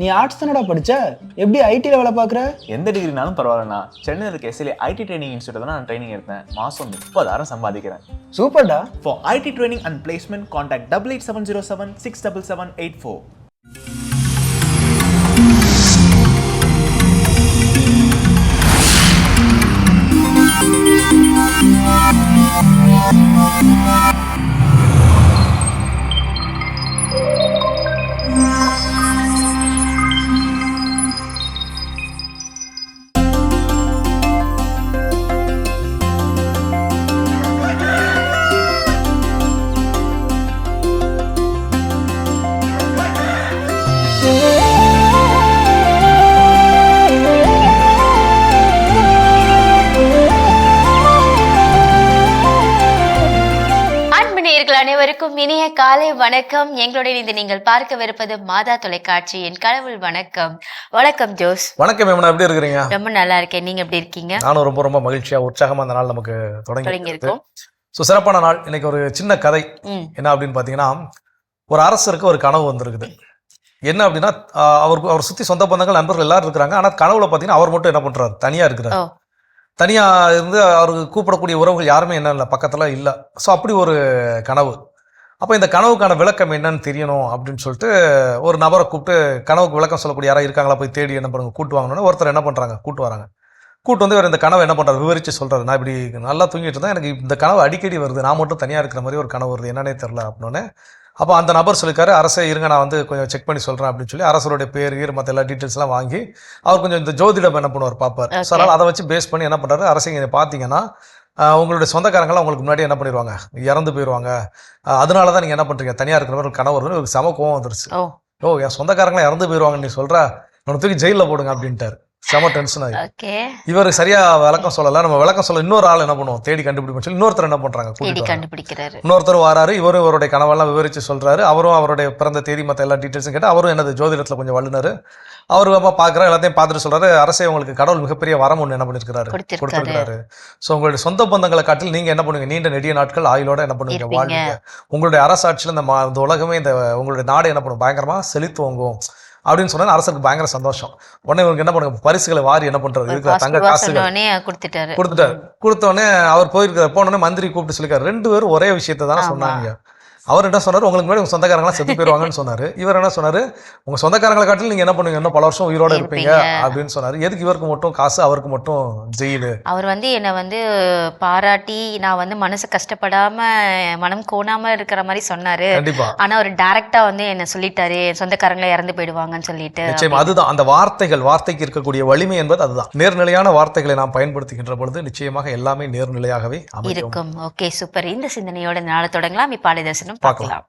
நீ ஆர்ட்ஸ் தானடா படிச்ச, எப்படி ஐடில வேலை பார்க்குற? எந்த டிகிரினாலும் பரவாயில்லண்ணா. சென்னையில் இருக்க எஸ்எல்ஏ ஐடி ட்ரைனிங் இன்ஸ்டியூட் தான் நான் ட்ரைனிங் எடுத்தேன். மாதம் 30,000 சம்பாதிக்கிறேன். சூப்பர்டா. For IT training and placement, contact 88707 67784. அனைவருக்கும் இனிய காலை வணக்கம். எங்களுடைய இந்த நீங்கள் பார்க்கவிருப்பது மாதா தொலைக்காட்சியின் கடவுள் வணக்கம். வணக்கம் ஜோஸ். வணக்கம் மேம், எப்படி இருக்கிறீங்க? ரொம்ப நல்லா இருக்கேன். நீங்க எப்படி இருக்கீங்க? நானும் ரொம்ப ரொம்ப மகிழ்ச்சியா உற்சாகமா அந்த நாள் நமக்கு தொடங்கி இருக்கோம். சிறப்பான நாள். இன்னைக்கு ஒரு சின்ன கதை. என்ன அப்படின்னு பாத்தீங்கன்னா, ஒரு அரசருக்கு ஒரு கனவு வந்திருக்குது. என்ன அப்படின்னா, அவர் சுத்தி சொந்த பந்தங்கள் நண்பர்கள் எல்லாரும் இருக்கிறாங்க. ஆனா கனவுல பாத்தீங்கன்னா அவர் மட்டும் என்ன பண்றாரு, தனியா இருக்கிறாரு. தனியா இருந்து அவருக்கு கூப்பிடக்கூடிய உறவுகள் யாருமே என்ன இல்லை, பக்கத்துல இல்லை. ஸோ அப்படி ஒரு கனவு. அப்போ இந்த கனவுக்கான விளக்கம் என்னன்னு தெரியணும் அப்படின்னு சொல்லிட்டு ஒரு நபரை கூப்பிட்டு கனவுக்கு விளக்கம் சொல்லக்கூடிய யாராவது இருக்காங்களா போய் தேடி என்ன பண்ணுங்க கூட்டு வாங்கணும்னு ஒருத்தர் என்ன பண்றாங்க, கூட்டு வராங்க. கூட்டு வந்து இவர் இந்த கனவை என்ன பண்றாரு விவரிச்சு சொல்றாரு. நான் இப்படி நல்லா தூங்கிட்டு இருந்தேன், எனக்கு இந்த கனவு அடிக்கடி வருது, நான் மட்டும் தனியா இருக்கிற மாதிரி ஒரு கனவு வருது, என்னன்னே தெரியல அப்படின்னு. அப்போ அந்த நபர் சொல்லியிருக்காரு, அரசே இருங்க நான் வந்து கொஞ்சம் செக் பண்ணி சொல்கிறேன் அப்படின்னு சொல்லி அரசருடைய பேர் மற்ற எல்லா டீட்டெயில்ஸ்லாம் வாங்கி அவர் கொஞ்சம் இந்த ஜோதிடம் என்ன பண்ணுவார் பார்ப்பார். ஸோ அதனால் அதை வச்சு பேஸ் பண்ணி என்ன பண்ணுறாரு, அரசு பார்த்தீங்கன்னா உங்களுடைய சொந்தக்காரங்களாம் உங்களுக்கு முன்னாடி என்ன பண்ணிடுவாங்க, இறந்து போயிடுவாங்க. அதனால தான் நீங்கள் என்ன பண்ணுறீங்க, தனியாக இருக்கிற மாதிரி கனவு வருதுன்னு ஒரு செம கோவம் வந்துருச்சு. ஓ என் சொந்தக்காரங்களாம் இறந்து போயிடுவாங்கன்னு நீ சொல்கிற, உனக்கு தூக்கி ஜெயிலில் போடுங்க அப்படின்ட்டார். செம டென்ஷன் ஆகி இவர் சரியா விளக்கம் சொல்லல. நம்ம விளக்கம் சொல்ல இன்னொரு ஆள் என்ன பண்ணுவோம், தேடி கண்டுபிடிப்போம் சொல்லி இன்னொருத்தர் என்ன பண்றாங்க, இன்னொருத்தர் வராரு. இவரும் இவருடைய கனவெல்லாம் விவரிச்சு சொல்றாரு. அவரும் அவருடைய பிறந்த தேதி மற்ற எல்லா டீட்டெயில்ஸும் கேட்டு அவரும் என்னது ஜோதிடத்துல கொஞ்சம் வல்லுனர். அவரு பாக்குற எல்லாத்தையும் பார்த்துட்டு சொல்றாரு, அரசே உங்களுக்கு கடவுள் மிகப்பெரிய வரம் ஒண்ணு என்ன பண்ணிருக்காரு, கொடுத்திருக்காரு. சோ உங்களுடைய சொந்த பந்தங்களை காட்டில் நீங்க என்ன பண்ணுவீங்க, நீண்ட நெடிய நாட்கள் ஆயுளோட என்ன பண்ணுவீங்க, வாழ்வீங்க. உங்களுடைய அரசாட்சியில் இந்த உலகமே இந்த உங்களுடைய நாடு என்ன பண்ணும், பயங்கரமா செழித்துவங்கும் அப்படின்னு சொன்னா அரசுக்கு பயங்கர சந்தோஷம். உடனே இவங்க என்ன பண்ணுங்க, பரிசுகளை வாரி என்ன பண்றாரு, இருக்கிற தங்க காசுகள் கொடுத்தோடனே அவர் போயிருக்காரு. போனோடனே மந்திரி கூப்பிட்டு சொல்லிருக்காரு, 2 பேரும் ஒரே விஷயத்தை தானே சொன்னாங்க. அவர் என்ன சொன்னாரு, உங்களுக்கு முன்னாடி உங்க சொந்தக்காரங்களாம் செத்து போயிருவாங்கன்னு சொன்னாரு. இவர் என்ன சொன்னாரு, உங்க சொந்தக்காரங்களை காட்டிலும் நீங்க என்ன பண்ணுவீங்க, இன்னும் பல வருஷம் உயிரோட இருப்பீங்க அப்படின்னு சொன்னாரு. எதுக்கு இவருக்கு மட்டும் காசு, அவருக்கு மட்டும் ஜெயிலு? அவர் வந்து என்னை வந்து பாராட்டி நான் வந்து மனசு கஷ்டப்படாம மனம் கோணாம இருக்கிற மாதிரி சொன்னாரு. கண்டிப்பா. ஆனா அவர் டைரக்டா வந்து என்ன சொல்லிட்டாரு, சொந்தக்காரங்களே இறந்து போயிடுவாங்கன்னு சொல்லிட்டு. நிச்சயமா அதுதான் அந்த வார்த்தைக்கு இருக்கக்கூடிய வலிமை என்பது அதுதான். நேர்நிலையான வார்த்தைகளை நாம் பயன்படுத்துகின்ற பொழுது நிச்சயமாக எல்லாமே நேர்நிலையாகவே இருக்கும். Okay, super. இந்த சிந்தனையோட நாளை தொடங்கலாம். இப்பாலை தரிசனம் பார்க்கலாம்.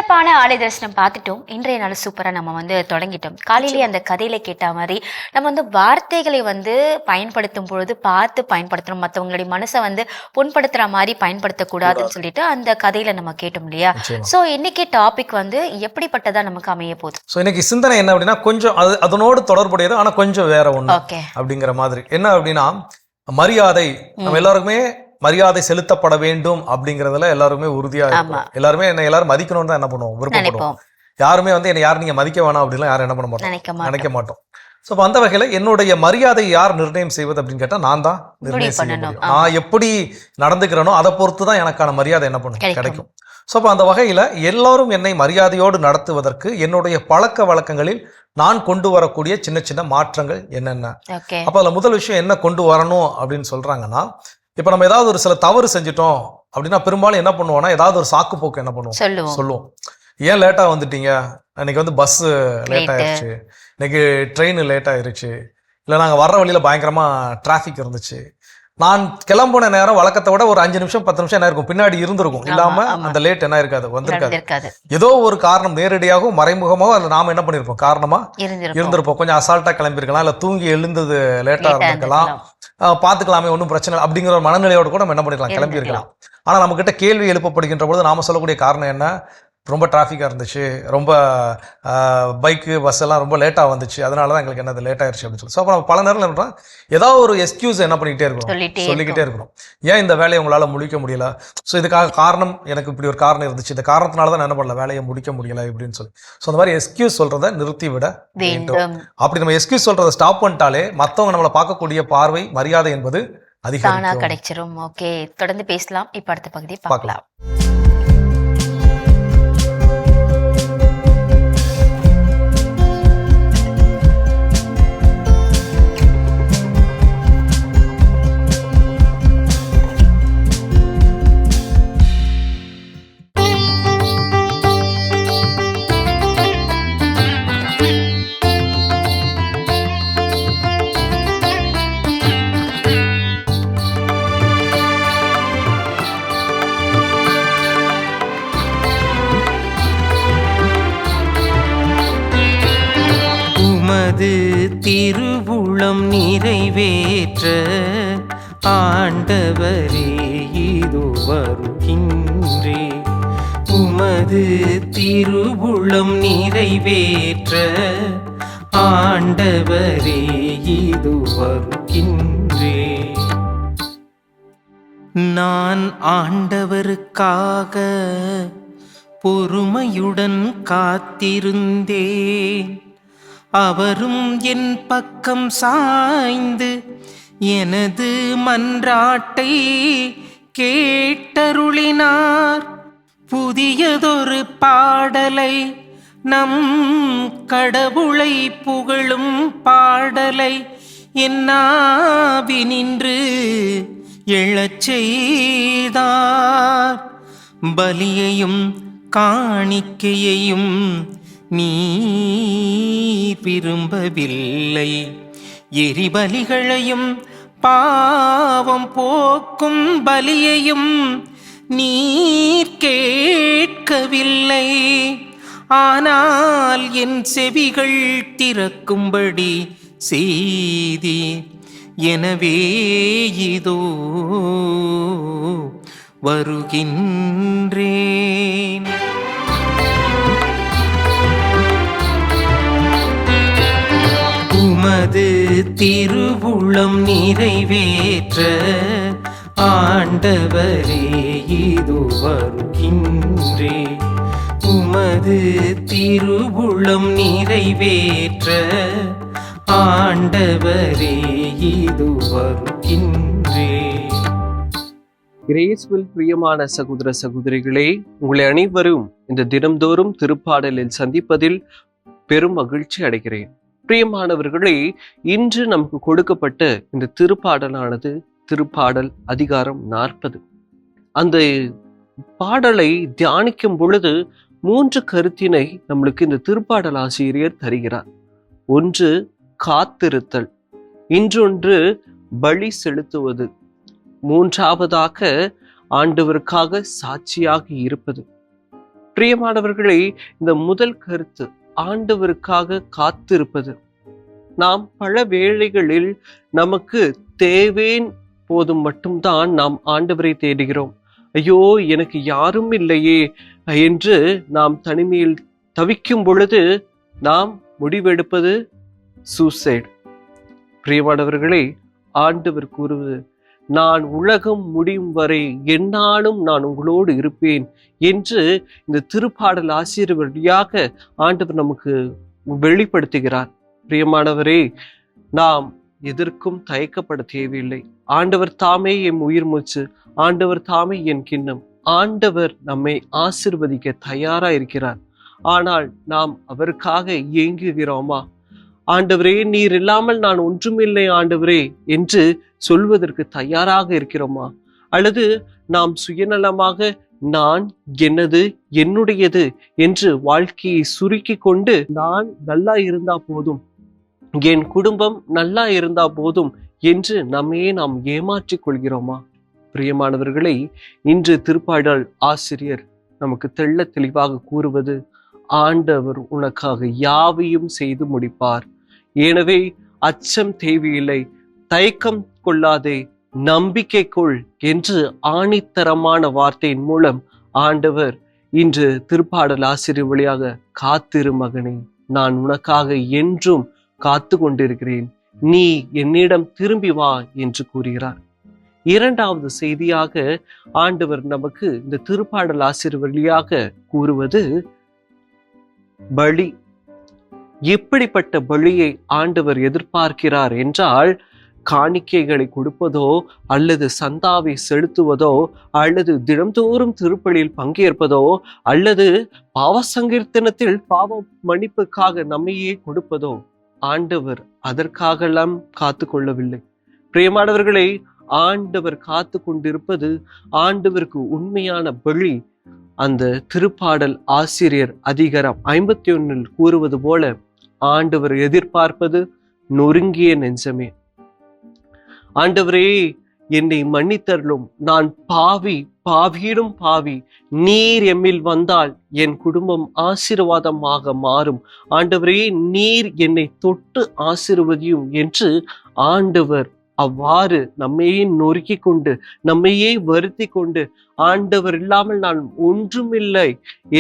சிறப்பான ஆலய தரிசனம் பார்த்துட்டோம். இன்றைய நாள் சூப்பரா நம்ம வந்து தொடங்கிட்டோம். காலையிலேயே அந்த கதையில கேட்ட மாதிரி நம்ம வந்து வார்த்தைகளை வந்து பயன்படுத்தும் பொழுது பார்த்து பயன்படுத்தணும். மற்றவங்களுடைய மனசை வந்து புண்படுத்துற மாதிரி பயன்படுத்தக்கூடாதுன்னு சொல்லிட்டு அந்த கதையில நம்ம கேட்டோம் இல்லையா? சோ இன்னைக்கு டாபிக் வந்து எப்படிப்பட்டதா நமக்கு அமைய போகுது? ஸோ இன்னைக்கு சிந்தனை என்ன அப்படின்னா கொஞ்சம் அதனோடு தொடர்புடையது, ஆனா கொஞ்சம் வேற ஒண்ணு அப்படிங்கிற மாதிரி. என்ன அப்படின்னா மரியாதை, நம்ம எல்லாருக்குமே மரியாதை செலுத்தப்பட வேண்டும் அப்படிங்கறதுல எல்லாருமே உறுதியா இருக்கும். எல்லாருமே எல்லாரும் மதிக்கணும்னு தான் என்ன பண்ணுவோம், விருப்பப்படுவோம். யாருமே வந்து என்ன யாரும் நீங்க மதிக்க வேணாம் அப்படின்லாம் யாரும் என்ன பண்ண மாட்டோம், நினைக்க மாட்டோம். ஸோ அந்த வகையில என்னுடைய மரியாதை யார் நிர்ணயம் செய்வது அப்படின்னு கேட்டா நான் தான் நிர்ணயம் செய்ய முடியும். நான் எப்படி நடந்துக்கிறேனோ அதை பொறுத்து தான் எனக்கான மரியாதை என்ன பண்ணும், கிடைக்கும். ஸோ அப்போ அந்த வகையில எல்லாரும் என்னை மரியாதையோடு நடத்துவதற்கு என்னுடைய பழக்க வழக்கங்களில் நான் கொண்டு வரக்கூடிய சின்ன சின்ன மாற்றங்கள் என்னென்ன. அப்போ அதுல முதல் விஷயம் என்ன கொண்டு வரணும் அப்படின்னு சொல்றாங்கன்னா, இப்ப நம்ம ஏதாவது ஒரு சில தவறு செஞ்சுட்டோம் அப்படின்னா பெரும்பாலும் என்ன பண்ணுவோம்னா ஏதாவது ஒரு சாக்கு போக்கு என்ன பண்ணுவோம், சொல்லுவோம். ஏன் லேட்டா வந்துட்டீங்க, இன்னைக்கு வந்து பஸ் லேட் ஆயிடுச்சு, இன்னைக்கு ட்ரெயின் லேட் ஆயிருச்சு, இல்லை நாங்கள் வர்ற வழியில பயங்கரமா டிராஃபிக் இருந்துச்சு, நான் கிளம்புன நேரம் வழக்கத்தை விட ஒரு 5 நிமிஷம் 10 நிமிஷம் என்ன இருக்கும் பின்னாடி இருந்திருக்கும், இல்லாம அந்த லேட் என்ன இருக்காது, வந்திருக்காது. ஏதோ ஒரு காரணம் நேரடியாகவும் மறைமுகமாகவும் அதுல நாம என்ன பண்ணிருப்போம், காரணமா இருந்திருப்போம். கொஞ்சம் அசால்ட்டா கிளம்பிருக்கலாம், இல்ல தூங்கி எழுந்தது லேட்டா இருந்திருக்கலாம், பாத்துக்கலாமே ஒன்றும் பிரச்சனை இல்லை அப்படிங்கிற ஒரு மனநிலையோட கூட நம்ம என்ன பண்ணிருக்கலாம், கிளம்பி இருக்கலாம். ஆனா நம்ம கிட்ட கேள்வி எழுப்பப்படுகின்ற பொழுது நாம சொல்லக்கூடிய காரணம் என்ன, ரொம்ப டிராஃபிக்காக இருந்துச்சு, ரொம்ப பைக்கு பஸ் எல்லாம் ரொம்ப லேட்டாக வந்துச்சு, அதனால தான் எங்களுக்கு என்னது லேட் ஆயிடுச்சு அப்படின்னு சொல்லி. ஸோ அப்போ நம்ம பல நேரம் என்ன ஏதாவது ஒரு எக்ஸ்கியூஸ் என்ன பண்ணிக்கிட்டே இருக்கணும், சொல்லிக்கிட்டே இருக்கணும். ஏன் இந்த வேலையை உங்களால் முடிக்க முடியல, ஸோ இதுக்காக காரணம், எனக்கு இப்படி ஒரு காரணம் இருந்துச்சு, இந்த காரணத்தினால தான் என்ன பண்ணல, வேலையை முடிக்க முடியல இப்படின்னு சொல்லி. ஸோ அந்த மாதிரி எக்ஸ்கியூஸ் சொல்றதை நிறுத்தி விட வேண்டும். அப்படி நம்ம எக்ஸ்கியூஸ் சொல்றதை ஸ்டாப் பண்ணிட்டாலே மற்றவங்க நம்மளை பார்க்கக்கூடிய பார்வை, மரியாதை என்பது அதிகம் கிடைச்சிரும். ஓகே, தொடர்ந்து பேசலாம். இப்ப அடுத்த பகுதியை பார்க்கலாம். திருவுளம் நிறைவேற்ற ஆண்டவரே இதோ வருகின்றே. உமது திருவுளம் நிறைவேற்ற ஆண்டவரே இதோ வருகின்றே. நான் ஆண்டவருக்காக பொறுமையுடன் காத்திருந்தேன். அவரும் என் பக்கம் சாய்ந்து எனது மன்றாட்டை கேட்டருளினார். புதியதொரு பாடலை, நம் கடவுளை புகழும் பாடலை என்னாவினின்று எழச் செய்தார். பலியையும் காணிக்கையையும் நீ விரும்பவில்லை, எரிபலிகளையும் பாவம் போக்கும் பலியையும் நீர் கேட்கவில்லை. ஆனால் என் செவிகள் திறக்கும்படி செய்தி, எனவே இதோ வருகின்றேன். உமது திருவுளம் நிறைவேற்ற ஆண்டவரே இதோ வருகின்றே. உமது திருவுளம் நிறைவேற்ற ஆண்டவரே இதோ வருகின்றே. கிரேஸ்வில் பிரியமான சகோதர சகோதரிகளே, உங்களை அனைவரும் இந்த தினம்தோறும் திருப்பாடலில் சந்திப்பதில் பெரும் மகிழ்ச்சி அடைகிறேன். பிரியமானவர்களே, இன்று நமக்கு கொடுக்கப்பட்ட இந்த திருப்பாடலானது திருப்பாடல் அதிகாரம் 40. அந்த பாடலை தியானிக்கும் பொழுது 3 கருத்தினை நம்மளுக்கு இந்த திருப்பாடல் ஆசிரியர் தருகிறார். ஒன்று காத்திருத்தல், இன்னொன்று பலி செலுத்துவது, மூன்றாவதாக ஆண்டவருக்காக சாட்சியாக இருப்பது. பிரியமானவர்களே, இந்த முதல் கருத்து ஆண்டவருக்காக காத்திருப்பது. நாம் பல வேளைகளில் நமக்கு தேவேன் போதும் மட்டும்தான் நாம் ஆண்டவரை தேடுகிறோம். ஐயோ, எனக்கு யாரும் இல்லையே என்று நாம் தனிமையில் தவிக்கும் பொழுது நாம் முடிவெடுப்பது சூசைட். பிரியமானவர்களே, ஆண்டவர் கூறுவது, நான் உலகம் முடியும் வரை எந்நாளும் நான் உங்களோடு இருப்பேன் என்று இந்த திருப்பாடல் ஆசிரியர் வழியாக ஆண்டவர் நமக்கு வெளிப்படுத்துகிறார். பிரியமானவரே, நாம் எதற்கும் தயக்கப்பட தேவையில்லை. ஆண்டவர் தாமே என் உயிர் மூச்சு, ஆண்டவர் தாமே என் கிண்ணம். ஆண்டவர் நம்மை ஆசீர்வதிக்க தயாரா இருக்கிறார். ஆனால் நாம் அவருக்காக இயங்குகிறோமா? ஆண்டவரே, நீர் இல்லாமல் நான் ஒன்றுமில்லை ஆண்டவரே என்று சொல்வதற்கு தயாராக இருக்கிறோமா? அல்லது நாம் சுயநலமாக நான், எனது, என்னுடையது என்று வாழ்க்கையை சுருக்கி கொண்டு நான் நல்லா இருந்தா போதும், என் குடும்பம் நல்லா இருந்தா போதும் என்று நம்மையே நாம் ஏமாற்றிக் கொள்கிறோமா? பிரியமானவர்களை, இன்று திருப்பாடல் ஆசிரியர் நமக்கு தெள்ள தெளிவாக கூறுவது, ஆண்டவர் உனக்காக யாவையும் செய்து முடிப்பார். எனவே அச்சம் தேவையில்லை, தயக்கம் கொள்ளாதே, நம்பிக்கை கொள் என்று ஆணித்தரமான வார்த்தையின் மூலம் ஆண்டவர் இன்று திருப்பாடல் ஆசிரியர் வழியாக, காத்திரு மகனே, நான் உனக்காக என்றும் காத்து கொண்டிருக்கிறேன், நீ என்னிடம் திரும்பி வா என்று கூறுகிறார். இரண்டாவது செய்தியாக ஆண்டவர் நமக்கு இந்த திருப்பாடல் ஆசிரியர் வழியாக கூறுவது பலி. எப்படிப்பட்ட பலியை ஆண்டவர் எதிர்பார்க்கிறார் என்றால், காணிக்கைகளை கொடுப்பதோ அல்லது சந்தாவை செலுத்துவதோ அல்லது தினம்தோறும் திருப்பலியில் பங்கேற்பதோ அல்லது பாவ சங்கீர்த்தனத்தில் பாவ மன்னிப்புக்காக நம்மையே கொடுப்பதோ ஆண்டவர் அதற்காகலாம் காத்து கொள்ளவில்லை. பிரியமானவர்களை, ஆண்டவர் காத்து கொண்டிருப்பது, ஆண்டவருக்கு உண்மையான பலி. அந்த திருப்பாடல் ஆசிரியர் அதிகாரம் 51 கூறுவது போல, ஆண்டவர் எதிர்பார்ப்பது நொறுங்கிய நெஞ்சமே. ஆண்டவரே, என்னை மன்னித்தருளும், நான் பாவி, பாவியிடும் பாவி, நீர் எம்மில் வந்தால் என் குடும்பம் ஆசீர்வாதமாக மாறும். ஆண்டவரே, நீர் என்னை தொட்டு ஆசீர்வதியும் என்று ஆண்டவர் அவ்வாறு நம்மையே நொறுக்கி கொண்டு, நம்மையே வருத்தி கொண்டு, ஆண்டவர் இல்லாமல் நான் ஒன்றுமில்லை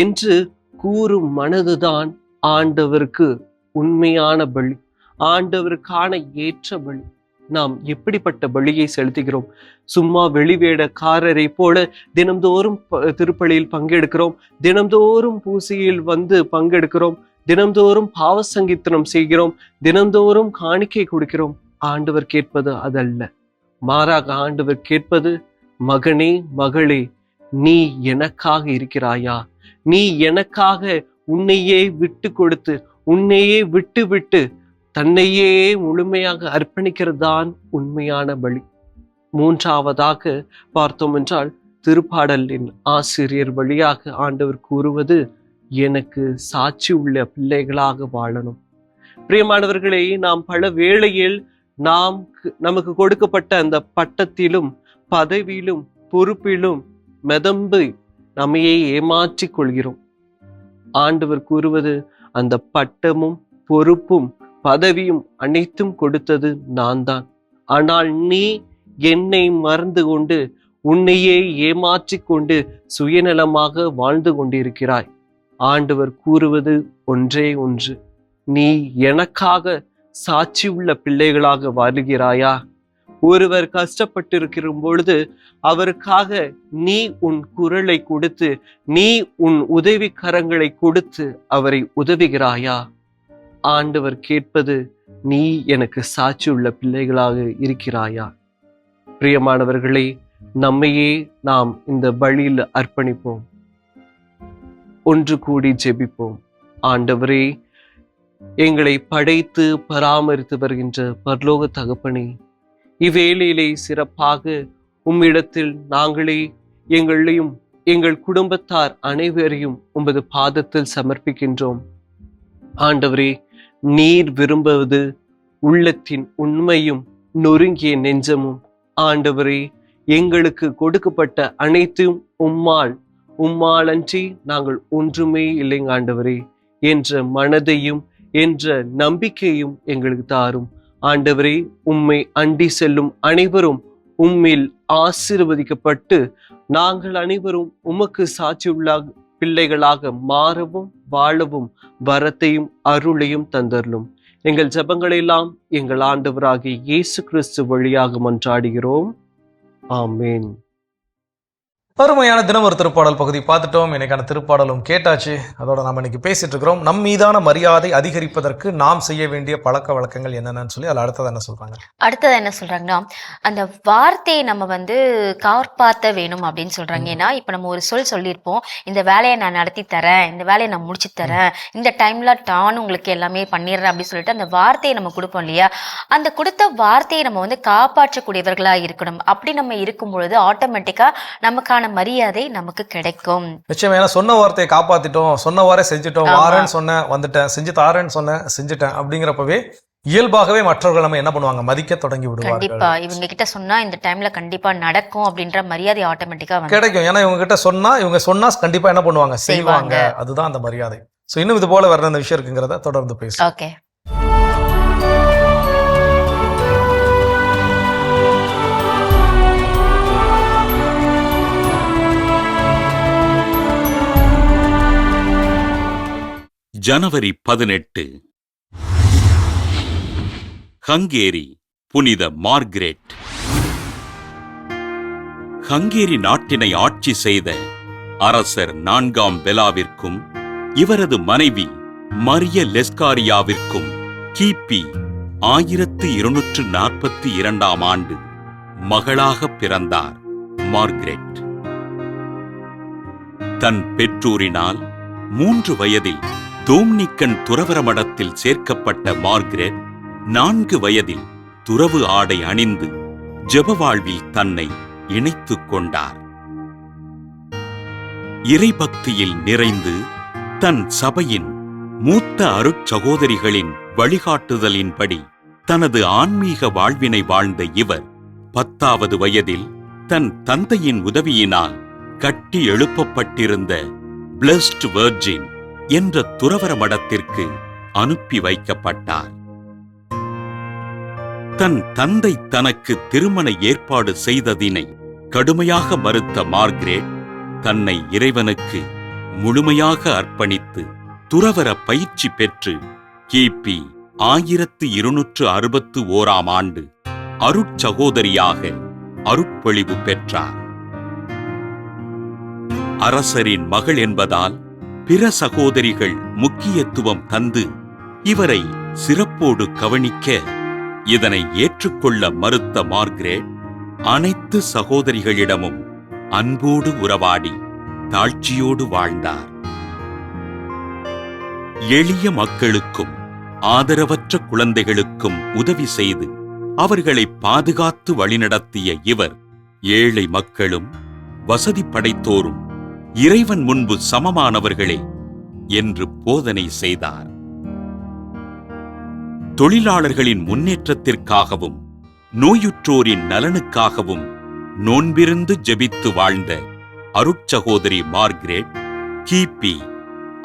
என்று கூறும் மனதுதான் ஆண்டவருக்கு உண்மையான பலி, ஆண்டவருக்கான ஏற்ற பலி. நாம் எப்படிப்பட்ட பலியை செலுத்துகிறோம்? சும்மா வெளிவேடக்காரரை போல தினம்தோறும் திருப்பலியில் பங்கெடுக்கிறோம், தினம்தோறும் பூசையில் வந்து பங்கெடுக்கிறோம், தினம்தோறும் பாவ சங்கீர்த்தனம் செய்கிறோம், தினம்தோறும் காணிக்கை கொடுக்கிறோம். ஆண்டவர் கேட்பது அதல்ல. மாறாக ஆண்டவர் கேட்பது, மகனே, மகளே, நீ எனக்காக இருக்கிறாயா? நீ எனக்காக உன்னையே விட்டு கொடுத்து, உன்னையே விட்டு விட்டு தன்னையே முழுமையாக அர்ப்பணிக்கிறது தான் உண்மையான பலி. மூன்றாவதாக பார்த்தோம் என்றால், திருப்பாடலின் ஆசிரியர் வழியாக ஆண்டவர் கூறுவது, எனக்கு சாட்சி உள்ள பிள்ளைகளாக வாழணும். பிரியமானவர்களே, நாம் பல வேளையில் நமக்கு கொடுக்கப்பட்ட அந்த பட்டத்திலும் பதவியிலும் பொறுப்பிலும் மிதந்து நம்மையே ஏமாற்றிக் கொள்கிறோம். ஆண்டவர் கூறுவது, அந்த பட்டமும் பொறுப்பும் பதவியும் அனைத்தும் கொடுத்தது நான் தான். ஆனால் நீ என்னை மறந்து கொண்டு உன்னையே ஏமாற்றிக் கொண்டு சுயநலமாக வாழ்ந்து கொண்டிருக்கிறாய். ஆண்டவர் கூறுவது ஒன்றே ஒன்று, நீ எனக்காக சாட்சி உள்ள பிள்ளைகளாக வாழுகிறாயா? ஒருவர் கஷ்டப்பட்டிருக்கிற பொழுது அவருக்காக நீ உன் குரலை கொடுத்து, நீ உன் உதவி கரங்களை கொடுத்து அவரை உதவுகிறாயா? ஆண்டவர் கேட்பது, நீ எனக்கு சாட்சி உள்ள பிள்ளைகளாக இருக்கிறாயா? பிரியமானவர்களே, நம்மையே நாம் இந்த பலியில் அர்ப்பணிப்போம். ஒன்று கூடி ஜெபிப்போம். ஆண்டவரே, எங்களை படைத்து பராமரித்து வருகின்ற பரலோக தகப்பனே, இவ்வேளையிலே சிறப்பாக உம்மிடத்தில் நாங்களே எங்களையும் எங்கள் குடும்பத்தார் அனைவரையும் உமது பாதத்தில் சமர்ப்பிக்கின்றோம். ஆண்டவரே, நீர் விரும்புவது உள்ளத்தின் உண்மையும் நொறுங்கிய நெஞ்சமும். ஆண்டவரே, எங்களுக்கு கொடுக்கப்பட்ட அனைத்தும் உம்மால் உம்மாலன்றி நாங்கள் ஒன்றுமே இல்லைங்க ஆண்டவரே என்ற மனதையும் என்ற நம்பிக்கையும் எங்களுக்கு தாரும். ஆண்டவரே, உம்மை அண்டி செல்லும் அனைவரும் உம்மில் ஆசீர்வதிக்கப்பட்டு நாங்கள் அனைவரும் உமக்கு சாட்சியுள்ள பிள்ளைகளாக மாறவும் வாழவும் வரத்தையும் அருளையும் தந்தருளும். எங்கள் ஜெபங்களெல்லாம் எங்கள் ஆண்டவராகிய இயேசு கிறிஸ்து வழியாக மன்றாடுகிறோம். ஆமென். அருமையான தினம் ஒரு திருப்பாடல் பகுதி பார்த்துட்டோம். இன்னைக்கான திருப்பாடலும் கேட்டாச்சு. அதோட நம்ம இன்னைக்கு பேசிட்டு இருக்கிறோம், நம் மீதான மரியாதை அதிகரிப்பதற்கு நாம் செய்ய வேண்டிய பழக்க வழக்கங்கள் என்னென்னு சொல்லி அதில் அடுத்தது என்ன சொல்றாங்க. அடுத்தது என்ன சொல்றாங்கன்னா, அந்த வார்த்தையை நம்ம வந்து காப்பாற்ற வேணும் அப்படின்னு சொல்றாங்க. ஏன்னா இப்ப நம்ம ஒரு சொல்லியிருப்போம், இந்த வேலையை நான் நடத்தி தரேன், இந்த வேலையை நான் முடிச்சு தரேன், இந்த டைம்ல டான் உங்களுக்கு எல்லாமே பண்ணிடுறேன் அப்படின்னு சொல்லிட்டு அந்த வார்த்தையை நம்ம கொடுப்போம் இல்லையா. அந்த கொடுத்த வார்த்தையை நம்ம வந்து காப்பாற்றக்கூடியவர்களா இருக்கணும். அப்படி நம்ம இருக்கும் பொழுது ஆட்டோமேட்டிக்கா நமக்கான மரியாதை நமக்கு கிடைக்கும். நிச்சயம். ஏன்னா சொன்ன வார்த்தையை காப்பாத்திட்டோம், சொன்னவாறே செஞ்சுட்டோம், வாரேன்னு சொன்னேன் வந்துட்டேன், செஞ்சு தாரேன்னு சொன்னேன் செஞ்சுட்டேன் அப்படிங்கிறப்பவே இயல்பாகவே மற்றவர்கள் நம்ம என்ன பண்ணுவாங்க, மதிக்க தொடங்கி விடுவாங்க. கண்டிப்பா இவங்க கிட்ட சொன்னா இந்த டைம்ல கண்டிப்பா நடக்கும் அப்படின்ற மரியாதை ஆட்டோமேட்டிக்கா கிடைக்கும். ஏன்னா இவங்க கிட்ட சொன்னா, இவங்க சொன்னா கண்டிப்பா என்ன பண்ணுவாங்க, செய்வாங்க. அதுதான் அந்த மரியாதை. சோ இன்னும் இது போல வேற என்ன விஷயம் இருக்குங்கிறத தொடர்ந்து பேசுவோம். ஓகே. ஜனவரி 18. ஹங்கேரி புனித மார்கரெட். ஹங்கேரி நாட்டினை ஆட்சி செய்த அரசர் 4ஆம் பெலாவிற்கும் இவரது மனைவி மரிய லெஸ்காரியாவிற்கும் கிபி 1242ஆம் ஆண்டு மகளாக பிறந்தார் மார்கரெட். தன் பெற்றோரினால் 3 வயதில் டோம்னிக்கன் துறவற மடத்தில் சேர்க்கப்பட்ட மார்கரெட் 4 வயதில் துறவு ஆடை அணிந்து ஜெப வாழ்வில் தன்னை இணைத்துக் கொண்டார். இறைபக்தியில் நிறைந்து தன் சபையின் மூத்த அருட்சகோதரிகளின் வழிகாட்டுதலின்படி தனது ஆன்மீக வாழ்வினை வாழ்ந்த இவர் 10வது வயதில் தன் தந்தையின் உதவியினால் கட்டி எழுப்பப்பட்டிருந்த பிளஸ்ட் வெர்ஜின் என்ற துறவற மடத்திற்கு அனுப்பி வைக்கப்பட்டார். தன் தந்தை தனக்கு திருமண ஏற்பாடு செய்ததினை கடுமையாக மறுத்த மார்கரெட் தன்னை இறைவனுக்கு முழுமையாக அர்ப்பணித்து துறவற பயிற்சி பெற்று கிபி 1261ஆம் ஆண்டு அருட்சகோதரியாக அருட்பொழிவு பெற்றார். அரசரின் மகள் என்பதால் பிற சகோதரிகள் முக்கியத்துவம் தந்து இவரை சிறப்போடு கவனிக்க இதனை ஏற்றுக்கொள்ள மறுத்த மார்கரெட் அனைத்து சகோதரிகளிடமும் அன்போடு உறவாடி தாழ்ச்சியோடு வாழ்ந்தார். எளிய மக்களுக்கும் ஆதரவற்ற குழந்தைகளுக்கும் உதவி செய்து அவர்களை பாதுகாத்து வழிநடத்திய இவர் ஏழை மக்களும் வசதி படைத்தோரும் இறைவன் முன்பு சமமானவர்களே என்று போதனை செய்தார். தொழிலாளர்களின் முன்னேற்றத்திற்காகவும் நோயுற்றோரின் நலனுக்காகவும் நோன்பிருந்து ஜெபித்து வாழ்ந்த அருட்சகோதரி மார்கரெட் கிபி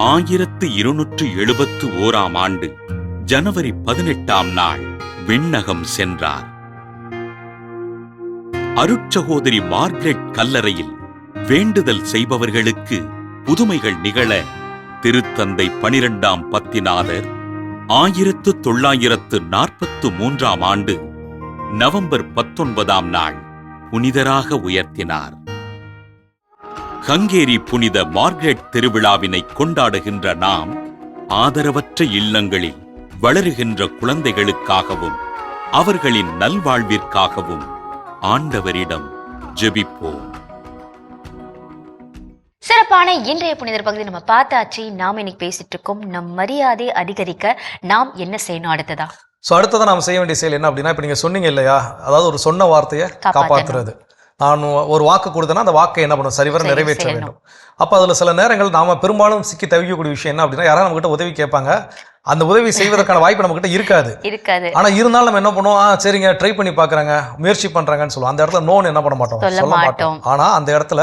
1271ஆம் ஆண்டு ஜனவரி 18ஆம் நாள் விண்ணகம் சென்றார். அருட்சகோதரி மார்கரெட் கல்லறையில் வேண்டுதல் செய்பவர்களுக்கு புதுமைகள் நிகழ திருத்தந்தை 12ஆம் பத்திநாதர் 1943ஆம் ஆண்டு நவம்பர் 19ஆம் நாள் புனிதராக உயர்த்தினார். ஹங்கேரி புனித மார்கரெட் திருவிழாவினை கொண்டாடுகின்ற நாம் ஆதரவற்ற இல்லங்களில் வளருகின்ற குழந்தைகளுக்காகவும் அவர்களின் நல்வாழ்விற்காகவும் ஆண்டவரிடம் ஜெபிப்போம். சிறப்பான இன்றைய புனிதர் பகுதி நம்ம பார்த்தாச்சு. நாம இன்னைக்கு பேசிட்டு இருக்கோம், நம் மரியாதை அதிகரிக்க நாம் என்ன செய்யணும் அடுத்ததா. ஸோ அடுத்ததான் நாம் செய்ய வேண்டிய செயல் என்ன அப்படின்னா, இப்போ நீங்கள் சொன்னீங்க இல்லையா, அதாவது ஒரு சொன்ன வார்த்தையை காப்பாற்றுறது. நான் ஒரு வாக்கு கொடுத்தேன்னா அந்த வாக்கை என்ன பண்ணணும், சரிவர நிறைவேற்ற வேண்டும். அப்போ அதில் சில நேரங்கள் நாம பெரும்பாலும் சிக்கி தவிக்கக்கூடிய விஷயம் என்ன அப்படின்னா, யாராவது நம்மகிட்ட உதவி கேட்பாங்க, அந்த உதவி செய்வதற்கான வாய்ப்பு நம்மகிட்ட இருக்காது. ஆனா இருந்தாலும் நம்ம என்ன பண்ணுவோம், சரிங்க ட்ரை பண்ணி பாக்குறாங்க, முயற்சி பண்றாங்கன்னு சொல்லுவோம். அந்த இடத்துல நோன்னு என்ன பண்ண மாட்டோம், சொல்ல மாட்டோம். ஆனா அந்த இடத்துல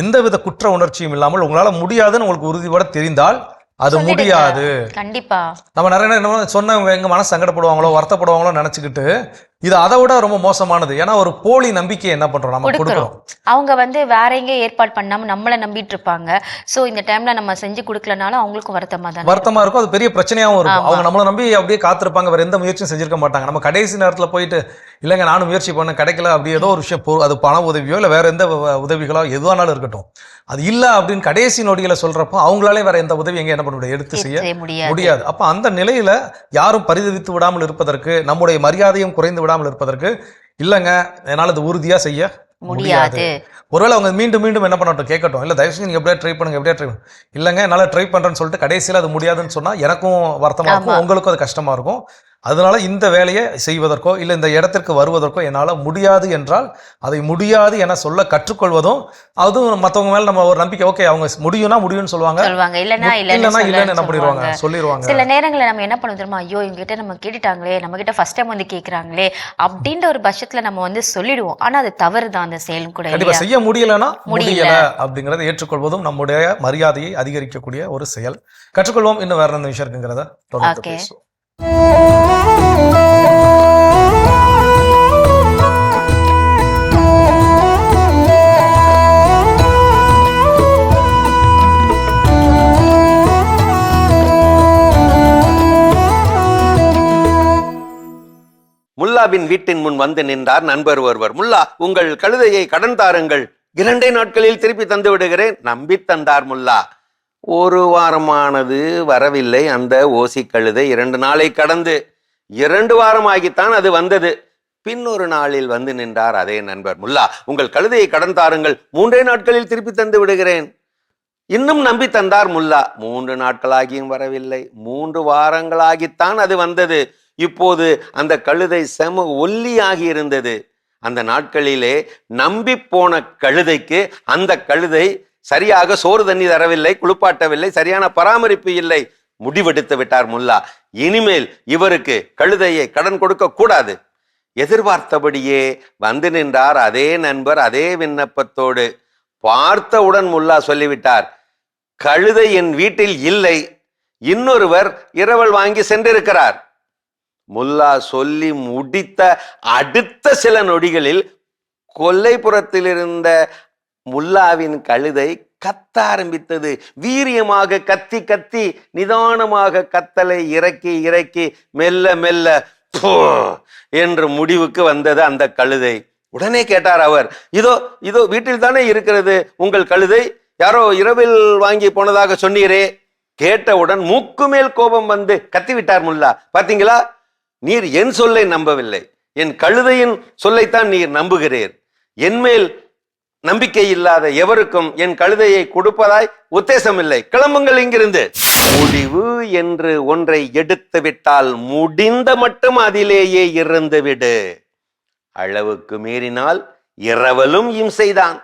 எந்தவித குற்ற உணர்ச்சியும் இல்லாமல் உங்களால முடியாதுன்னு உங்களுக்கு உறுதியோட தெரிந்தால் அது சொல்லிடுங்க. முடியாது. கண்டிப்பா நம்ம நிறைய என்ன சொன்னவங்க எங்க மனசு சங்கடப்படுவாங்களோ வருத்தப்படுவாங்களோ நினைச்சுக்கிட்டு இது அதை விட ரொம்ப மோசமானது. ஏன்னா ஒரு போலி நம்பிக்கையை என்ன பண்றோம் நம்ம கொடுக்குறோம். அவங்க வந்து வேற எங்க ஏற்பாடு பண்ணாம நம்மள நம்பிட்டு இருப்பாங்க. சோ இந்த டைம்ல நம்ம செஞ்சு கொடுக்கலனாலும் அவங்களுக்கும் வருத்தமா இருக்கும். அது பெரிய பிரச்சனையாவும் இருக்கும். அவங்க நம்மளை நம்பி அப்படியே காத்திருப்பாங்க, வேற எந்த முயற்சியும் செஞ்சிருக்க மாட்டாங்க. நம்ம கடைசி நேரத்துல போயிட்டு இல்லைங்க நானும் முயற்சி பண்ண கிடைக்கல அப்படி ஏதோ ஒரு விஷயம், அது பண உதவியோ இல்ல வேற எந்த உதவிகளோ எதுவானாலும் இருக்கட்டும், அது இல்ல அப்படின்னு கடைசி நொடிகளை சொல்றப்போ அவங்களாலே வேற எந்த உதவி எங்க என்ன பண்ண முடியாது, எடுத்து செய்ய முடியாது. அப்ப அந்த நிலையில யாரும் பரிதவித்து விடாமல் இருப்பதற்கு, நம்முடைய மரியாதையும் குறைந்து விடாமல் இருப்பதற்கு, இல்லைங்க என்னால இது உறுதியா செய்ய முடியாது. ஒருவேளை அவங்க மீண்டும் மீண்டும் என்ன பண்ணட்டும், கேட்கட்டும், இல்ல தயவுசெய்து நீங்க எப்படியா ட்ரை பண்ணுங்க, இல்லைங்க என்னால ட்ரை பண்றேன்னு சொல்லிட்டு கடைசியில அது முடியாதுன்னு சொன்னா எனக்கும் வருத்தமா இருக்கும், உங்களுக்கும் அது கஷ்டமா இருக்கும். அதனால இந்த வேலையை செய்வதற்கோ இல்ல இந்த இடத்திற்கு வருவதற்கோ என்னால முடியாது என்றால் அதை முடியாது என சொல்ல கற்றுக்கொள்வதும், அதுவும் மத்தவங்க மேல நம்ம ஒரு நம்பிக்கை, ஓகே அவங்க முடியும்னு சொல்லுவாங்க, இல்லைன்னா என்ன பண்ணிடுவாங்க, சொல்லிடுவாங்க. சில நேரங்களில் நம்ம என்ன பண்ணுவோம் தெரியுமா, ஐயோ இவங்ககிட்ட நம்ம கேட்டுட்டாங்களே, நம்ம கிட்ட ஃபர்ஸ்ட் டைம் வந்து கேட்கறாங்களே அப்படின்ற ஒரு பட்சத்துல நம்ம வந்து சொல்லிடுவோம். ஆனா அது தவறு தான். அந்த செயலும் கூட கண்டிப்பா செய்ய முடியலன்னா முடியல அப்படிங்கறத ஏற்றுக்கொள்வதும் நம்முடைய மரியாதையை அதிகரிக்கக்கூடிய ஒரு செயல். கற்றுக்கொள்வோம். இன்னும் வேற என்ன விஷயம் இருக்குங்கிறத தொடர்ந்து பேசுவோம். முல்லாவின் வீட்டின் முன் வந்து நின்றார் நண்பர் ஒருவர். முல்லா, உங்கள் கழுதையை கடன் தாருங்கள், 2 நாட்களில் திருப்பி தந்து விடுகிறேன். நம்பி தந்தார் முல்லா. 1 வாரமானது வரவில்லை அந்த ஓசி கழுதை. 2 நாளை கடந்து 2 வாரமாகித்தான் அது வந்தது. பின்னொரு நாளில் வந்து நின்றார் அதே நண்பர். முல்லா, உங்கள் கழுதையை கடன் தாருங்கள், 3 நாட்களில் திருப்பி தந்து விடுகிறேன். இன்னும் நம்பி தந்தார் முல்லா. 3 நாட்களாகியும் வரவில்லை. 3 வாரங்களாகித்தான் அது வந்தது. இப்போது அந்த கழுதை செம ஒல்லியாகி இருந்தது. அந்த நாட்களிலே நம்பி போன கழுதைக்கு அந்த கழுதை சரியாக சோறு தண்ணி தரவில்லை, குளிப்பாட்டவில்லை, சரியான பராமரிப்பு இல்லை. முடிவெடுத்து விட்டார் முல்லா, இனிமேல் இவருக்கு கழுதையை கடன் கொடுக்க கூடாது. எதிர்பார்த்தபடியே வந்து நின்றார் அதே நண்பர் அதே விண்ணப்பத்தோடு. பார்த்தவுடன் முல்லா சொல்லிவிட்டார், கழுதை என் வீட்டில் இல்லை, இன்னொருவர் இரவல் வாங்கி சென்றிருக்கிறார். முல்லா சொல்லி முடித்த அடுத்த சில நொடிகளில் கொல்லைப்புறத்தில் இருந்த முல்லாவின் கழுதை கத்த ஆரம்பித்தது. வீரியமாக கத்தி கத்தி நிதானமாக கத்தலை இறக்கி இறக்கி மெல்ல மெல்ல என்று முடிவுக்கு வந்தது அந்த கழுதை. உடனே கேட்டார் அவர், இதோ இதோ வீட்டில் தானே இருக்கிறது உங்கள் கழுதை, யாரோ இரவில் வாங்கி போனதாக சொன்னீரே. கேட்டவுடன் மூக்கு மேல் கோபம் வந்து கத்திவிட்டார் முல்லா. பாத்தீங்களா, நீர் என் சொல்லை நம்பவில்லை, என் கழுதையின் சொல்லைத்தான் நீர் நம்புகிறீர். என்மேல் நம்பிக்கை இல்லாத எவருக்கும் என் கழுதையை கொடுப்பதாய் உத்தேசம் இல்லை, கிளம்புங்கள் இங்கிருந்து. முடிவு என்று ஒன்றை எடுத்து விட்டால் முடிந்த மட்டும் அதிலேயே இருந்து விடு. அளவுக்கு மீறினால் இரவலும் இம்சைதான்.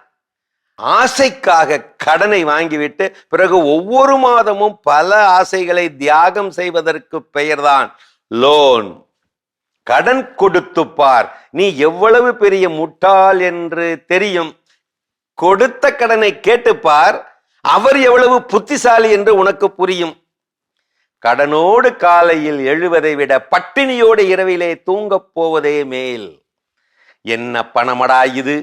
ஆசைக்காக கடனை வாங்கிவிட்டு பிறகு ஒவ்வொரு மாதமும் பல ஆசைகளை தியாகம் செய்வதற்கு பெயர்தான் லோன். கடன் கொடுத்து பார், நீ எவ்வளவு பெரிய முட்டாள் என்று தெரியும். கொடுத்த கடனை கேட்டுப்பார், அவர் எவ்வளவு புத்திசாலி என்று உனக்கு புரியும். கடனோடு காலையில் எழுவதை விட பட்டினியோடு இரவிலே தூங்கப் போவதே மேல். என்ன பணமடா இது,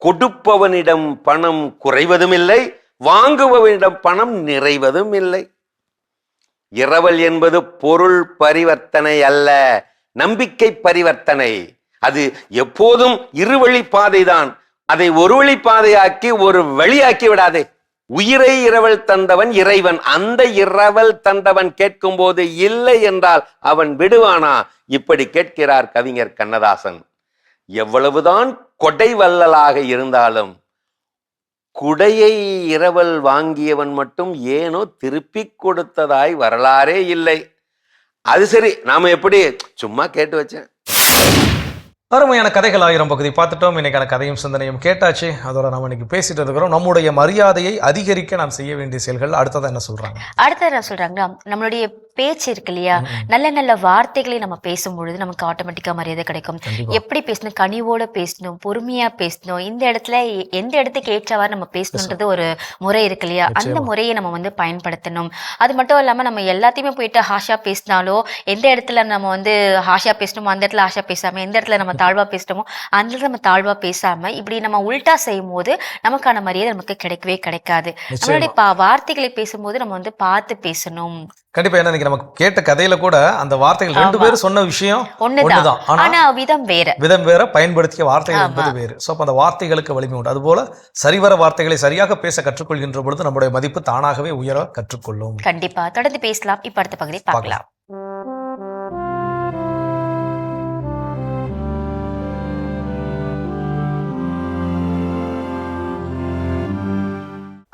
கொடுப்பவனிடம் பணம் குறைவதும் இல்லை, வாங்குபவனிடம் பணம் நிறைவதும் இல்லை. இரவல் என்பது பொருள் பரிவர்த்தனை அல்ல, நம்பிக்கை பரிவர்த்தனை. அது எப்போதும் இருவழி பாதைதான். அதை ஒரு வழி பாதையாக்கி ஒரு வழியாக்கி விடாதே. உயிரை இரவல் தந்தவன் இறைவன். அந்த இரவல் தந்தவன் கேட்கும் போது இல்லை என்றால் அவன் விடுவானா? இப்படி கேட்கிறார் கவிஞர் கண்ணதாசன். எவ்வளவுதான் கொடை வள்ளலாக இருந்தாலும் குடையை இரவல் வாங்கியவன் மட்டும் ஏனோ திருப்பி கொடுத்ததாய் வரலாறே இல்லை. அது சரி, நாம எப்படி சும்மா கேட்டு வச்சேன். அருமையான கதைகள் 1000 பகுதி பார்த்துட்டோம். இன்னைக்கான கதையும் சிந்தனையும் கேட்டாச்சு. அதோட நம்ம இன்னைக்கு பேசிட்டு இருக்கிறோம். நம்முடைய மரியாதையை அதிகரிக்க நாம் செய்ய வேண்டிய செயல்கள். அடுத்ததான் என்ன சொல்றாங்க? அடுத்தது என்ன சொல்றாங்கன்னா, நம்மளுடைய பேச்சு இருக்கு இல்லையா, நல்ல நல்ல வார்த்தைகளை நம்ம பேசும்பொழுது நமக்கு ஆட்டோமேட்டிக்கா மரியாதை கிடைக்கும். எப்படி பேசணும், கனிவோட பேசணும், பொறுமையா பேசணும், இந்த இடத்துல எந்த இடத்துக்கு ஏற்றவாறு நம்ம பேசணுன்றது ஒரு முறை இருக்கு இல்லையா, அந்த முறையை நம்ம வந்து பயன்படுத்தணும். அது மட்டும் இல்லாம நம்ம எல்லாத்தையுமே போயிட்டு ஹாஷா பேசினாலோ, எந்த இடத்துல நம்ம வந்து ஹாஷா பேசணுமோ அந்த இடத்துல ஹாஷா பேசாம, எந்த இடத்துல நம்ம தாழ்வா பேசணுமோ அந்த இடத்துல நம்ம தாழ்வா பேசாம, இப்படி நம்ம உல்டா செய்யும் போது நமக்கான மரியாதை நமக்கு கிடைக்கவே கிடைக்காது. நம்மளுடைய வார்த்தைகளை பேசும்போது நம்ம வந்து பார்த்து பேசணும். கண்டிப்பா. ஏன்னா இன்னைக்கு நமக்கு கேட்ட கதையில கூட அந்த வார்த்தைகள் 2 பேரும் சொன்ன விஷயம் ஒண்ணுதான், ஆனா விதம் வேற, பயன்படுத்திய வார்த்தைகள் என்பது வேறு. சோ அந்த வார்த்தைகளுக்கு வலிமை உண்டு. அதுபோல சரிவர வார்த்தைகளை சரியாக பேச கற்றுக்கொள்கின்ற பொழுது நம்முடைய மதிப்பு தானாகவே உயர கற்றுக்கொள்ளும். கண்டிப்பா. தொடர்ந்து பேசலாம். இப்ப அடுத்த பகுதி பார்க்கலாம்.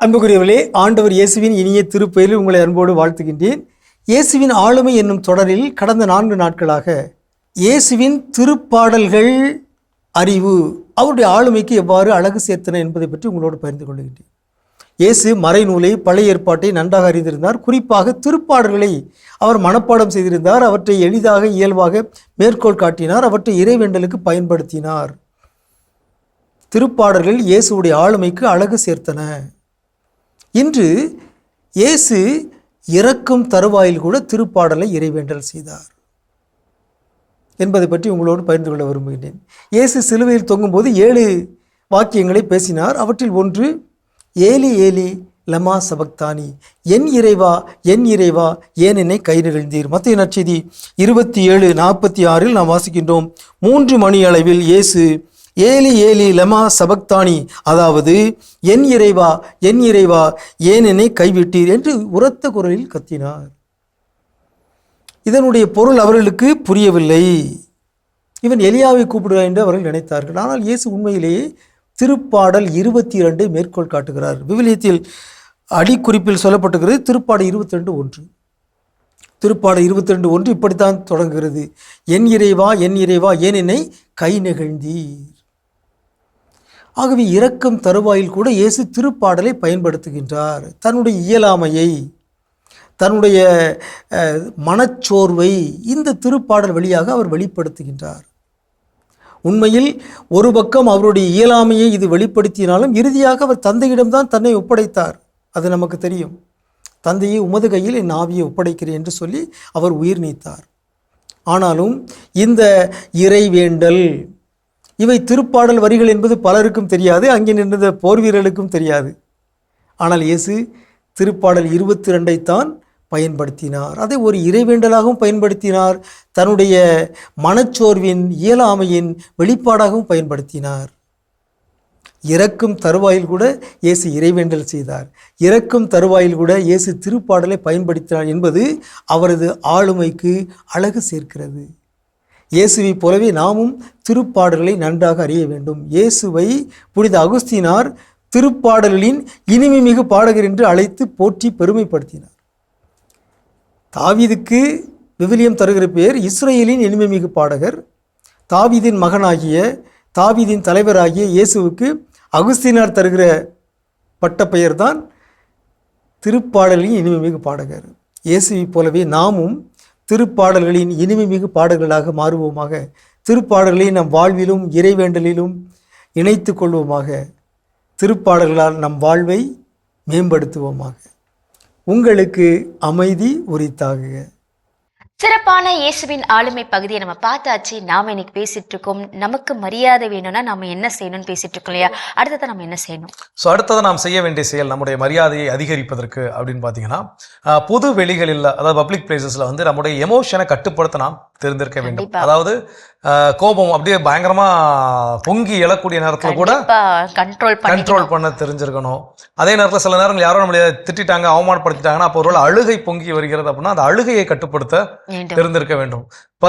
அன்புக்குரியவர்களே, ஆண்டவர் இயேசுவின் இனிய திருப்பெயரில் உங்களை அன்போடு வாழ்த்துகின்றேன். இயேசுவின் ஆளுமை என்னும் தொடரில் கடந்த 4 நாட்களாக இயேசுவின் திருப்பாடல்கள் அறிவு அவருடைய ஆளுமைக்கு எவ்வாறு அழகு சேர்த்தன என்பதை பற்றி உங்களோடு பகிர்ந்து கொள்கின்றேன். இயேசு மறைநூலை, பழைய ஏற்பாட்டை நன்றாக அறிந்திருந்தார். குறிப்பாக திருப்பாடல்களை அவர் மனப்பாடம் செய்திருந்தார். அவற்றை எளிதாக இயல்பாக மேற்கோள் காட்டினார். அவற்றை இறைவேண்டலுக்கு பயன்படுத்தினார். திருப்பாடல்கள் இயேசுடைய ஆளுமைக்கு அழகு சேர்த்தன. இன்று இயேசு இறக்கும் தருவாயில் கூட திருப்பாடலை இறைவேண்டல் செய்தார் என்பதை பற்றி உங்களோடு பகிர்ந்து கொள்ள விரும்புகிறேன். இயேசு சிலுவையில் தொங்கும்போது 7 வாக்கியங்களை பேசினார். அவற்றில் ஒன்று, ஏலி ஏலி லமா சபக்தானி, என் இறைவா என் இறைவா ஏன் என்னை கை நிகழ்ந்தீர். மத்தேயு நற்செய்தி 27:46 நாம் வாசிக்கின்றோம், 3 மணி அளவில் இயேசு ஏலி ஏலி லமா சபக்தானி, அதாவது என் இறைவா ஏன் என்னை கைவிட்டீர் என்று உரத்த குரலில் கத்தினார். இதனுடைய பொருள் அவர்களுக்கு புரியவில்லை. இவன் எலியாவை கூப்பிடுகிறார் என்று அவர்கள் நினைத்தார்கள். ஆனால் இயேசு உண்மையிலேயே திருப்பாடல் 22 மேற்கோள் காட்டுகிறார். விவிலியத்தில் அடிக்குறிப்பில் சொல்லப்பட்டுகிறது. திருப்பாடல் 22:1. திருப்பாடல் 22:1 இப்படித்தான் தொடங்குகிறது, என் இறைவா ஏன் என்னை கை நெகிழ்ந்தீர். ஆகவே இறக்கும் தருவாயில் கூட இயேசு திருப்பாடலை பயன்படுத்துகின்றார். தன்னுடைய இயலாமையை, தன்னுடைய மனச்சோர்வை இந்த திருப்பாடல் வழியாக அவர் வெளிப்படுத்துகின்றார். உண்மையில் ஒரு பக்கம் அவருடைய இயலாமையை இது வெளிப்படுத்தினாலும் இறுதியாக அவர் தந்தையிடம்தான் தன்னை ஒப்படைத்தார். அது நமக்கு தெரியும். தந்தையை உமது கையில் என் ஆவியை ஒப்படைக்கிறேன் என்று சொல்லி அவர் உயிர் நீத்தார். ஆனாலும் இந்த இறைவேண்டல், இவை திருப்பாடல் வரிகள் என்பது பலருக்கும் தெரியாது, அங்கே நின்ற போர் வீரர்களுக்கும் தெரியாது. ஆனால் இயேசு திருப்பாடல் 22 பயன்படுத்தினார். அதை ஒரு இறைவேண்டலாகவும் பயன்படுத்தினார். தன்னுடைய மனச்சோர்வின் இயலாமையின் வெளிப்பாடாகவும் பயன்படுத்தினார். இறக்கும் தருவாயில் கூட இயேசு இறைவேண்டல் செய்தார். இறக்கும் தருவாயில் கூட இயேசு திருப்பாடலை பயன்படுத்தினார் என்பது அவரது ஆளுமைக்கு அழகு சேர்க்கிறது. இயேசுவை போலவே நாமும் திருப்பாடல்களை நன்றாக அறிய வேண்டும். இயேசுவை புனித அகுஸ்தீனார் திருப்பாடல்களின் இனிமை மிகு பாடகர் என்று அழைத்து போற்றி பெருமைப்படுத்தினார். தாவீதுக்கு விவிலியம் தருகிற பெயர் இஸ்ரேலின் இனிமை மிகு பாடகர். தாவீதின் மகனாகிய, தாவீதின் தலைவராகிய இயேசுவுக்கு அகுஸ்தீனார் தருகிற பட்டப்பெயர் தான் திருப்பாடலின் இனிமை மிகு பாடகர். இயேசுவை போலவே நாமும் திருப்பாடல்களின் இனிமை மிகு பாடல்களாக மாறுவோமாக. திருப்பாடல்களை நம் வாழ்விலும் இறைவேண்டலிலும் இணைத்து கொள்வோமாக. திருப்பாடல்களால் நம் வாழ்வை மேம்படுத்துவோமாக. உங்களுக்கு அமைதி உரித்தாகுக. சிறப்பான இயேசுவின் ஆளுமை பகுதியை நம்ம பார்த்தாச்சு. நாம இன்னைக்கு பேசிட்டு இருக்கோம், நமக்கு மரியாதை வேணும்னா நம்ம என்ன செய்யணும்னு பேசிட்டு இருக்கோம் இல்லையா. அடுத்ததை நம்ம என்ன செய்யணும்? ஸோ அடுத்ததை நாம் செய்ய வேண்டிய செயல் நம்முடைய மரியாதையை அதிகரிப்பதற்கு அப்படின்னு பார்த்தீங்கன்னா, பொது வெளிகளில், அதாவது பப்ளிக் பிளேசஸ்ல வந்து நம்முடைய எமோஷனை கட்டுப்படுத்த நாம் தெரிந்திருக்க வேண்டும். அதாவது கோபம் அப்படியே பயங்கரமா பொங்கி எழக்கூடிய நேரத்துல கூட கண்ட்ரோல் பண்ண தெரிஞ்சிருக்கணும். அதே நேரத்தில் சில நேரங்கள் யாரோ நம்மளை திட்டாங்க, அவமானப்படுத்திட்டாங்கன்னா அப்போ ஒரு அழுகை பொங்கி வருகிறது அப்படின்னா அந்த அழுகையை கட்டுப்படுத்த தெரிந்திருக்க வேண்டும்.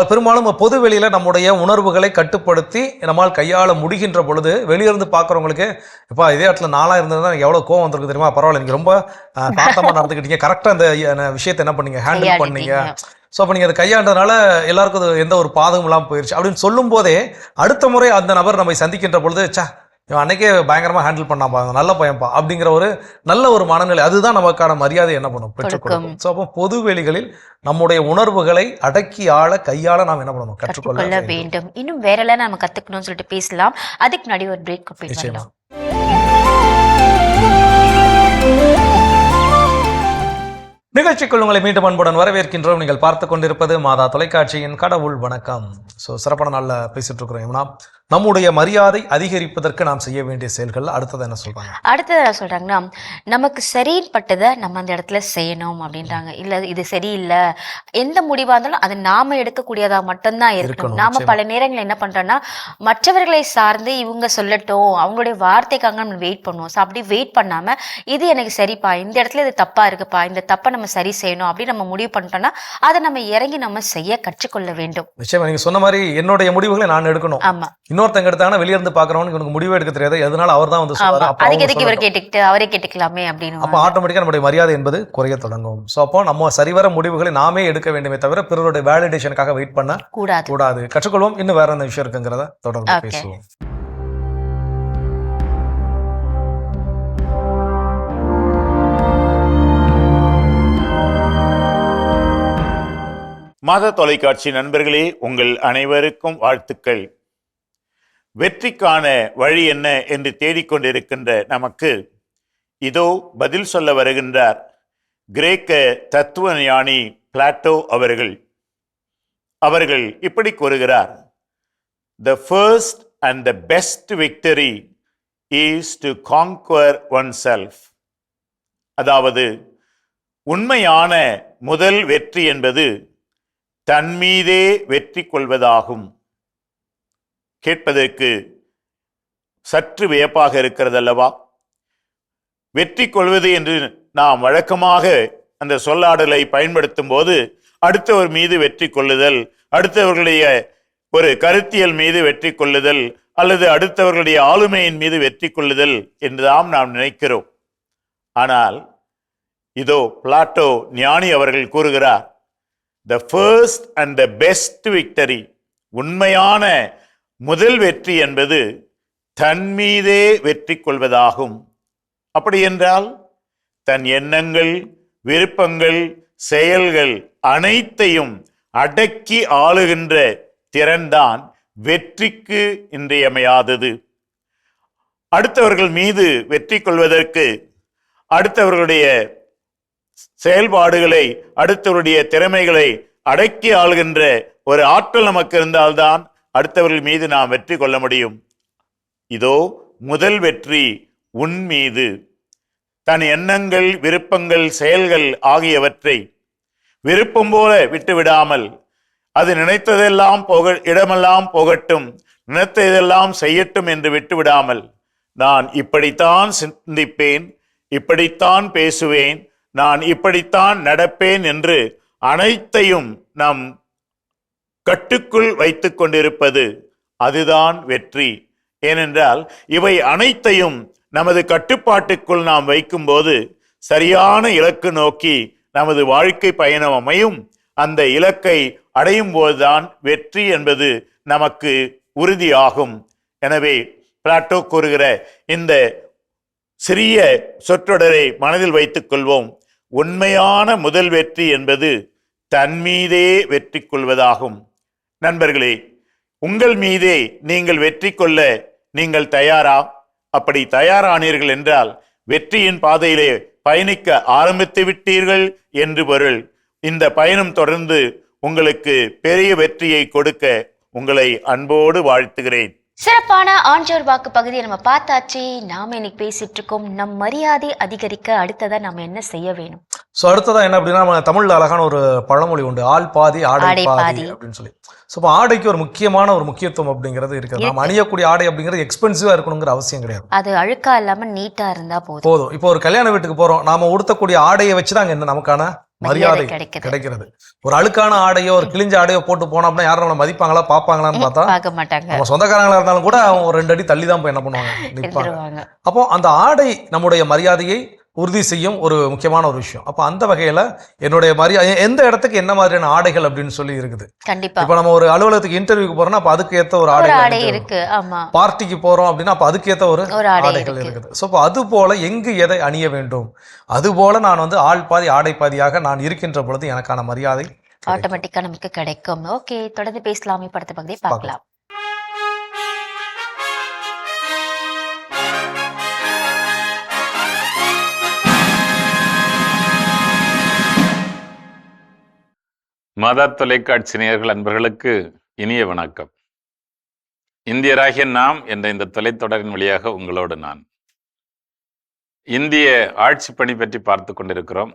பெரும்பாலும் பொது வெளியில நம்முடைய உணர்வுகளை கட்டுப்படுத்தி நம்மால் கையாள முடிகின்ற பொழுது வெளியிருந்து பார்க்குறவங்களுக்கு, இப்போ இதே இடத்துல நாளா இருந்ததுன்னா எவ்வளவு கோவம் வந்திருக்கு தெரியுமா, பரவாயில்ல நீங்க ரொம்ப தாத்தமா நடந்துக்கிட்டீங்க, கரெக்டா அந்த விஷயத்தை என்ன பண்ணீங்க, ஹேண்டில் பண்ணீங்க. ஸோ அப்போ நீங்கள் அதை கையாண்டதுனால எல்லாருக்கும் எந்த ஒரு பாதகம் இல்லாமல் போயிடுச்சு அப்படின்னு சொல்லும் போதே அடுத்த முறை அந்த நபர் நம்மை சந்திக்கின்ற பொழுது, சா இவன் அன்னைக்கே பயங்கரமா ஹேண்டில் பண்ணாப்பா, நல்ல பையன்பா அப்படிங்கிற ஒரு நல்ல ஒரு மனநிலை, அதுதான் நமக்கான மரியாதை என்ன பண்ணும், பெற்றுக் கொடுக்கும். ஸோ அப்போ பொது வெளிகளில் நம்முடைய உணர்வுகளை அடக்கி ஆள கையாள நாம் என்ன பண்ணணும், கற்றுக்கொள்ள வேண்டும். இன்னும் வேற எல்லாம் நம்ம கத்துக்கணும்னு சொல்லிட்டு பேசலாம். அதுக்கு முன்னாடி ஒரு பிரேக் நிச்சயமா. நிகழ்ச்சிக்குள் உங்களை மீண்டும் அன்புடன் வரவேற்கின்றோம். நீங்கள் பார்த்து கொண்டிருப்பது மாதா தொலைக்காட்சியின் கடவுள் வணக்கம். ஸோ சிறப்பான நாளில் பேசிட்டு இருக்கிறோம். ஏன்னா நம்முடைய மரியாதை அதிகரிப்பதற்கு நாம் செய்ய வேண்டிய செயல்கள் அடுத்தது என்ன சொல்றாங்க? அடுத்தது என்ன சொல்றாங்கன்னா, நமக்கு சரிப்பட்டதை நம்ம அந்த இடத்துல செய்யணும் அப்படின்றாங்க. இல்ல இது சரியில்லை, எந்த முடிவா இருந்தாலும் அது நாம எடுக்கக்கூடியதா மட்டும்தான் இருக்கணும். நாம பல நேரங்கள் என்ன பண்றோம்னா, மற்றவர்களை சார்ந்து இவங்க சொல்லட்டும், அவங்களுடைய வார்த்தைக்காக நம்ம வெயிட் பண்ணுவோம். ஸோ அப்படி வெயிட் பண்ணாம, இது எனக்கு சரிப்பா, இந்த இடத்துல இது தப்பா இருக்குப்பா, இந்த தப்பை நம்ம சரி செய்யணும் அப்படின்னு நம்ம முடிவு பண்ணிட்டோம்னா அதை நம்ம இறங்கி நம்ம செய்ய கற்றுக்கொள்ள வேண்டும். நிச்சயமா நீங்க சொன்ன மாதிரி என்னுடைய முடிவுகளை நான் எடுக்கணும். ஆமா, இன்னொருத்தங்க எடுத்தாங்கன்னா வெளிய இருந்து பாக்குறவனுக்கு இவனுக்கு முடிவு எடுக்க தெரியாது, எதனால அவர் தான் வந்து சொல்றாரு, அதுக்கு எதுக்கு இவர் கேட்டுக்கிட்டு அவரே கேட்டுக்கலாமே அப்படின்னு. அப்ப ஆட்டோமேட்டிக்கா நம்முடைய மரியாதை என்பது குறைய தொடங்கும். சோ அப்போ நம்ம சரிவர முடிவுகளை நாமே எடுக்க வேண்டுமே தவிர பிறருடைய வேலிடேஷனுக்காக வெயிட் பண்ண கூடாது. கற்றுக்கொள்வோம். இன்னும் வேற என்ன விஷயம் இருக்குங்கிறத தொடர்ந்து பேசுவோம். மாதா தொலைக்காட்சி நண்பர்களே, உங்கள் அனைவருக்கும் வாழ்த்துக்கள். வெற்றிக்கான வழி என்ன என்று தேடிக்கொண்டிருக்கின்ற நமக்கு இதோ பதில் சொல்ல வருகின்றார் கிரேக்க தத்துவ ஞானி பிளாட்டோ அவர்கள். அவர்கள் இப்படி கூறுகிறார், The first and the best victory is to conquer oneself. அதாவது உண்மையான முதல் வெற்றி என்பது தன்மீதே வெற்றி கொள்வதாகும். கேட்பதற்கு சற்று வியப்பாக இருக்கிறது அல்லவா? வெற்றி கொள்வது என்று நாம் வழக்கமாக அந்த சொல்லாடலை பயன்படுத்தும் போது அடுத்தவர் மீது வெற்றி கொள்ளுதல், அடுத்தவர்களுடைய ஒரு கருத்தியல் மீது வெற்றி கொள்ளுதல், அல்லது அடுத்தவர்களுடைய ஆளுமையின் மீது வெற்றி கொள்ளுதல் என்றுதான் நாம் நினைக்கிறோம். ஆனால் இதோ பிளாட்டோ ஞானி அவர்கள் கூறுகிறார், The first and the best victory, உண்மையான முதல் வெற்றி என்பது தன்மீதே வெற்றி கொள்வதாகும். அப்படி என்றால் தன் எண்ணங்கள், விருப்பங்கள், செயல்கள் அனைத்தையும் அடக்கி ஆளுகின்ற திறன்தான் வெற்றிக்கு இன்றியமையாதது. அடுத்தவர்கள் மீது வெற்றி கொள்வதற்கு அடுத்தவர்களுடைய செயல்பாடுகளை, அடுத்தவருடைய திறமைகளை அடக்கி ஆளுகின்ற ஒரு ஆற்றல் நமக்கு இருந்தால்தான் அடுத்தவர்கள் மீது நாம் வெற்றி கொள்ள முடியும். இதோ முதல் வெற்றி உன் மீது. தன் எண்ணங்கள், விருப்பங்கள், செயல்கள் ஆகியவற்றை விருப்பம் போல விட்டுவிடாமல், அது நினைத்ததெல்லாம் இடமெல்லாம் போகட்டும், நினைத்ததெல்லாம் செய்யட்டும் என்று விட்டுவிடாமல், நான் இப்படித்தான் சிந்திப்பேன், இப்படித்தான் பேசுவேன், நான் இப்படித்தான் நடப்பேன் என்று அனைத்தையும் நம் கட்டுக்குள் வைத்துக் கொண்டிருப்பது அதுதான் வெற்றி. ஏனென்றால் இவை அனைத்தையும் நமது கட்டுப்பாட்டுக்குள் நாம் வைக்கும்போது சரியான இலக்கு நோக்கி நமது வாழ்க்கை பயணம் அமையும். அந்த இலக்கை அடையும் போதுதான் வெற்றி என்பது நமக்கு உறுதியாகும். எனவே பிளாட்டோ கூறுகிற இந்த சிறிய சொற்றொடரை மனதில் வைத்துக் கொள்வோம். உண்மையான முதல் வெற்றி என்பது தன்மீதே வெற்றி கொள்வதாகும். நண்பர்களே, உங்கள் மீதே நீங்கள் வெற்றி கொள்ள நீங்கள் தயாரா? அப்படி தயாரானீர்கள் என்றால் வெற்றியின் பாதையிலே பயணிக்க ஆரம்பித்து விட்டீர்கள் என்று பொருள். இந்த பயணம் தொடர்ந்து உங்களுக்கு பெரிய வெற்றியை கொடுக்க உங்களை அன்போடு வாழ்த்துகிறேன். சிறப்பான ஆன்றோர் வாக்கு பகுதியை நம்ம பார்த்தாச்சு. நாம இன்னைக்கு பேசிட்டு இருக்கோம், நம் மரியாதை அதிகரிக்க அடுத்ததா நம்ம என்ன செய்ய வேணும். ஸோ அடுத்ததான் என்ன அப்படின்னா, நம்ம தமிழ்ல அழகான ஒரு பழமொழி உண்டு, ஆள் பாதி ஆடை பாதி அப்படின்னு சொல்லி. ஸோ இப்போ ஆடைக்கு ஒரு முக்கியமான ஒரு முக்கியத்துவம் அப்படிங்கிறது இருக்குது. நம்ம அணியக்கூடிய ஆடை அப்படிங்கிறது எக்ஸ்பென்சிவா இருக்கணுங்கிற அவசியம் கிடையாது. அது அழுக்கா இல்லாம நீட்டா இருந்தா போதும். இப்போ ஒரு கல்யாண வீட்டுக்கு போறோம், நாம உடுத்தக்கூடிய ஆடையை வச்சுதான் அங்க என்ன நமக்கான மரியாதை கிடைக்கிறது. ஒரு அழுக்கான ஆடையோ ஒரு கிழிஞ்ச ஆடையோ போட்டு போனோம் அப்படின்னா யாரும் நம்மளை மதிப்பாங்களா பார்ப்பாங்களான்னு பார்த்தா பார்க்க மாட்டாங்க. நம்ம சொந்தக்காரங்களா இருந்தாலும் கூட அவங்க ஒரு 2 அடி தள்ளி தான் போய் என்ன பண்ணுவாங்க, நிற்பாங்க. அப்போ அந்த ஆடை நம்முடைய மரியாதையை உறுதி செய்யும் ஒரு முக்கியமான ஒரு விஷயம். அப்போ அந்த வகையில் என்னுடைய மாதிரி எந்த இடத்துக்கு என்ன மாதிரியான ஆடைகள் அப்படின்னு சொல்லி இருக்குது. கண்டிப்பா இப்போ நம்ம ஒரு அலுவலகத்துக்கு இன்டர்வியூக்கு போறோம்னா அப்போ அதுக்கு ஏற்ற ஒரு ஒரு ஆடை ஆடை இருக்கு. ஆமா, பார்ட்டிக்கு போறோம் அப்படின்னா அப்போ அதுக்கேற்ற ஒரு ஒரு ஆடை ஆடைகள் இருக்கு. இருக்குது. ஸோ அப்போ அது போல எங்கு எதை அணிய வேண்டும், அது போல நான் வந்து ஆள் பாதி ஆடை பாதியாக நான் இருக்கின்ற பொழுது எனக்கான மரியாதை ஆட்டோமேட்டிக்கா நமக்கு கிடைக்கும். ஓகே, தொடர்ந்து பேசலாமே, படத்தை பகுதி பார்க்கலாம். மாதா தொலைக்காட்சி நேயர்கள் அன்பர்களுக்கு இனிய வணக்கம். இந்தியராகிய நாம் என்ற இந்த தொலைத்தொடரின் வழியாக உங்களோடு நான் இந்திய ஆட்சி பணி பற்றி பார்த்து கொண்டிருக்கிறோம்.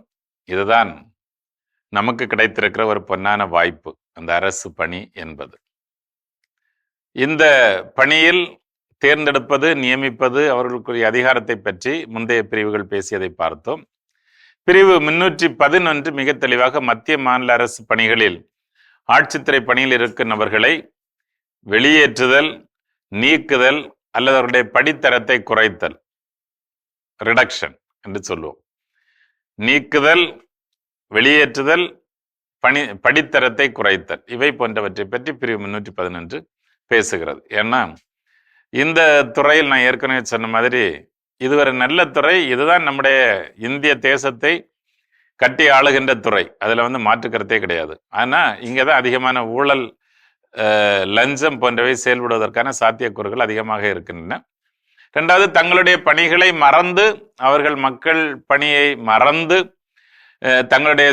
இதுதான் நமக்கு கிடைத்திருக்கிற ஒரு பொன்னான வாய்ப்பு, அந்த அரசு பணி என்பது. இந்த பணியில் தேர்ந்தெடுப்பது, நியமிப்பது, அவர்களுக்குரிய அதிகாரத்தை பற்றி முந்தைய பிரிவுகள் பேசியதை பார்த்தோம். பிரிவு 311 மிக தெளிவாக மத்திய மாநில அரசு பணிகளில் ஆட்சித்துறை பணியில் இருக்கும் நபர்களை வெளியேற்றுதல், நீக்குதல் அல்லது அவருடைய படித்தரத்தை குறைத்தல், ரிடக்ஷன் என்று சொல்லுவோம். நீக்குதல், வெளியேற்றுதல், படித்தரத்தை குறைத்தல், இவை போன்றவற்றை பற்றி பிரிவு 311 பேசுகிறது. ஏன்னா இந்த துறையில் நான் ஏற்கனவே சொன்ன மாதிரி இது ஒரு நல்ல துறை. இதுதான் நம்முடைய இந்திய தேசத்தை கட்டி ஆளுகின்ற துறை. அதில் வந்து மாற்றுக்கருத்தே கிடையாது. ஆனால் இங்கே தான் அதிகமான ஊழல், லஞ்சம் போன்றவை செயல்படுவதற்கான சாத்தியக்கூறுகள் அதிகமாக இருக்கின்றன. ரெண்டாவது, தங்களுடைய பணிகளை மறந்து, அவர்கள் மக்கள் பணியை மறந்து தங்களுடைய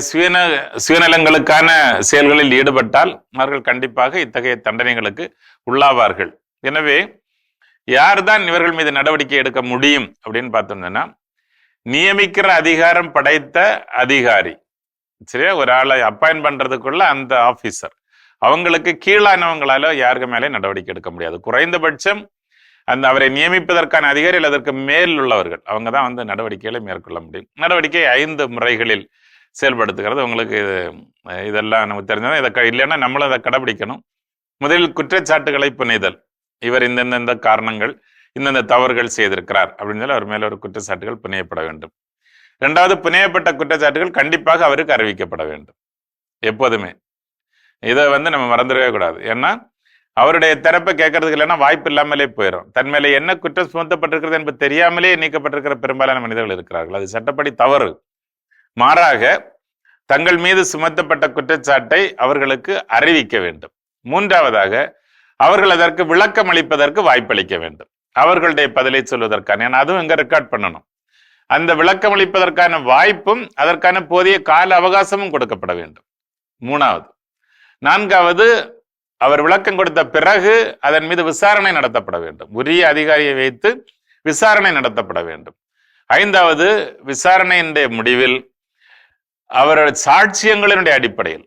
சுயநலங்களுக்கான செயல்களில் ஈடுபட்டால் அவர்கள் கண்டிப்பாக இத்தகைய தண்டனைகளுக்கு உள்ளாவார்கள். எனவே யார்தான் இவர்கள் மீது நடவடிக்கை எடுக்க முடியும் அப்படின்னு பார்த்தோம்னா, நியமிக்கிற அதிகாரம் படைத்த அதிகாரி, சரியா, ஒரு ஆளை அப்பாயின்ட் பண்றதுக்குள்ள அந்த ஆபீசர், அவங்களுக்கு கீழானவங்களால யாருக்கு மேலே நடவடிக்கை எடுக்க முடியாது. குறைந்தபட்சம் அந்த அவரை நியமிப்பதற்கான அதிகாரி அல்லது அதற்கு மேல் உள்ளவர்கள், அவங்க தான் வந்து நடவடிக்கைகளை மேற்கொள்ள முடியும். நடவடிக்கை 5 முறைகளில் செயல்படுத்துகிறது. உங்களுக்கு இதெல்லாம் நமக்கு தெரிஞ்சதான். இதை இல்லைன்னா நம்மளும் அதை கடைபிடிக்கணும். முதலில் குற்றச்சாட்டுகளை புனைதல். இவர் இந்தந்த காரணங்கள், இந்தந்த தவறுகள் செய்திருக்கிறார் அப்படின்னு சொல்லி அவர் மேல ஒரு குற்றச்சாட்டுகள் புனையப்பட வேண்டும். ரெண்டாவது, புனையப்பட்ட குற்றச்சாட்டுகள் கண்டிப்பாக அவருக்கு அறிவிக்கப்பட வேண்டும். எப்போதுமே இதை வந்து நம்ம மறந்துடவே கூடாது. ஏன்னா அவருடைய தரப்பை கேட்கறதுக்கு இல்லைன்னா வாய்ப்பு இல்லாமலே போயிடும். தன் மேலே என்ன குற்றம் சுமத்தப்பட்டிருக்கிறது என்பது தெரியாமலே நீக்கப்பட்டிருக்கிற பெரும்பாலான மனிதர்கள் இருக்கிறார்கள். அது சட்டப்படி தவறு. மாறாக தங்கள் மீது சுமத்தப்பட்ட குற்றச்சாட்டை அவர்களுக்கு அறிவிக்க வேண்டும். மூன்றாவதாக, அவர்கள் அதற்கு விளக்கம் அளிப்பதற்கு வாய்ப்பளிக்க வேண்டும். அவர்களுடைய பதிலை சொல்வதற்கான, ஏன்னா அதுவும் இங்க ரெக்கார்ட் பண்ணணும். அந்த விளக்கம் அளிப்பதற்கான வாய்ப்பும் அதற்கான போதிய கால அவகாசமும் கொடுக்கப்பட வேண்டும். மூணாவது. நான்காவது, அவர் விளக்கம் கொடுத்த பிறகு அதன் மீது விசாரணை நடத்தப்பட வேண்டும். உரிய அதிகாரியை வைத்து விசாரணை நடத்தப்பட வேண்டும். ஐந்தாவது, விசாரணையினுடைய முடிவில் அவருடைய சாட்சியங்களினுடைய அடிப்படையில்,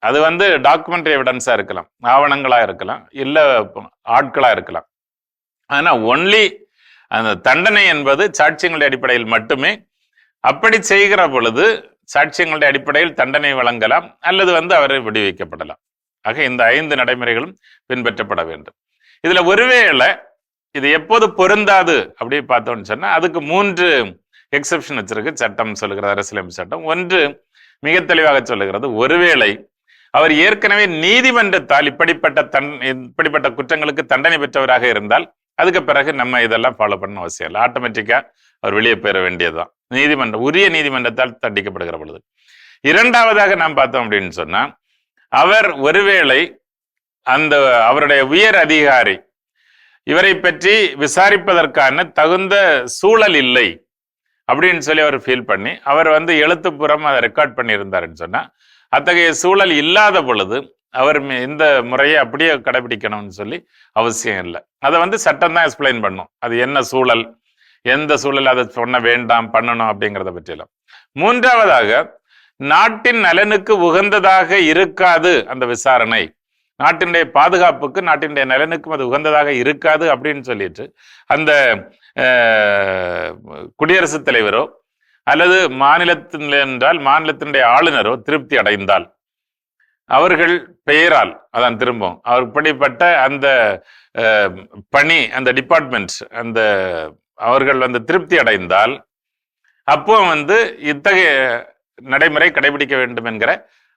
அது வந்து டாக்குமெண்ட்ரி எவிடன்ஸா இருக்கலாம், ஆவணங்களா இருக்கலாம், இல்ல ஆட்களா இருக்கலாம். ஆனா ஒன்லி அந்த தண்டனை என்பது சாட்சியங்களுடைய அடிப்படையில் மட்டுமே. அப்படி செய்கிற பொழுது சாட்சியங்களுடைய அடிப்படையில் தண்டனை வழங்கலாம் அல்லது வந்து அவரை விடுவிக்கப்படலாம். ஆக இந்த 5 நடைமுறைகளும் பின்பற்றப்பட வேண்டும். இதுல ஒருவேளை இது எப்போது பொருந்தாது அப்படி பார்த்தோம்னு சொன்னா அதுக்கு 3 எக்ஸெப்ஷன் வச்சிருக்கு சட்டம் சொல்லுகிறது, அரசியலமைப்பு சட்டம். ஒன்று மிக தெளிவாக சொல்லுகிறது, ஒருவேளை அவர் ஏற்கனவே நீதிமன்றத்தால் இப்படிப்பட்ட குற்றங்களுக்கு தண்டனை பெற்றவராக இருந்தால் அதுக்கு பிறகு நம்ம இதெல்லாம் ஃபாலோ பண்ண அவசியம் இல்லை. ஆட்டோமேட்டிக்கா அவர் வெளியே பெற வேண்டியதுதான், உரிய நீதிமன்றத்தால் தண்டிக்கப்படுகிற பொழுது. இரண்டாவதாக நாம் பார்த்தோம் அப்படின்னு சொன்னா, அவர் ஒருவேளை அந்த அவருடைய உயர் அதிகாரி இவரை பற்றி விசாரிப்பதற்கான தகுந்த சூழல் இல்லை அப்படின்னு சொல்லி அவர் ஃபீல் பண்ணி அவர் வந்து எழுத்துப்புறம் அதை ரெக்கார்ட் பண்ணியிருந்தாருன்னு சொன்னா, அத்தகைய சூழல் இல்லாத பொழுது அவர் இந்த முறையை அப்படியே கடைபிடிக்கணும்னு சொல்லி அவசியம் இல்லை. அதை வந்து சட்டம் தான் எக்ஸ்பிளைன் பண்ணும், அது என்ன சூழல், எந்த சூழல் அதை சொன்ன வேண்டாம் பண்ணணும் அப்படிங்கிறத பற்றியெல்லாம். மூன்றாவதாக, நாட்டின் நலனுக்கு உகந்ததாக இருக்காது அந்த விசாரணை, நாட்டினுடைய பாதுகாப்புக்கு நாட்டினுடைய நலனுக்கும் அது உகந்ததாக இருக்காது அப்படின்னு சொல்லிட்டு அந்த குடியரசுத் தலைவரோ அல்லது மாநிலத்தினுடைய ஆளுநரோ திருப்தி அடைந்தால் அவர்கள் பெயரால் அதான் திரும்பவும் அவர் படிப்பட்ட அந்த பணி, அந்த டிபார்ட்மெண்ட், அந்த அவர்கள் வந்து திருப்தி அடைந்தால் அப்போ வந்து இத்தகைய நடைமுறை கடைபிடிக்க வேண்டும் என்கிற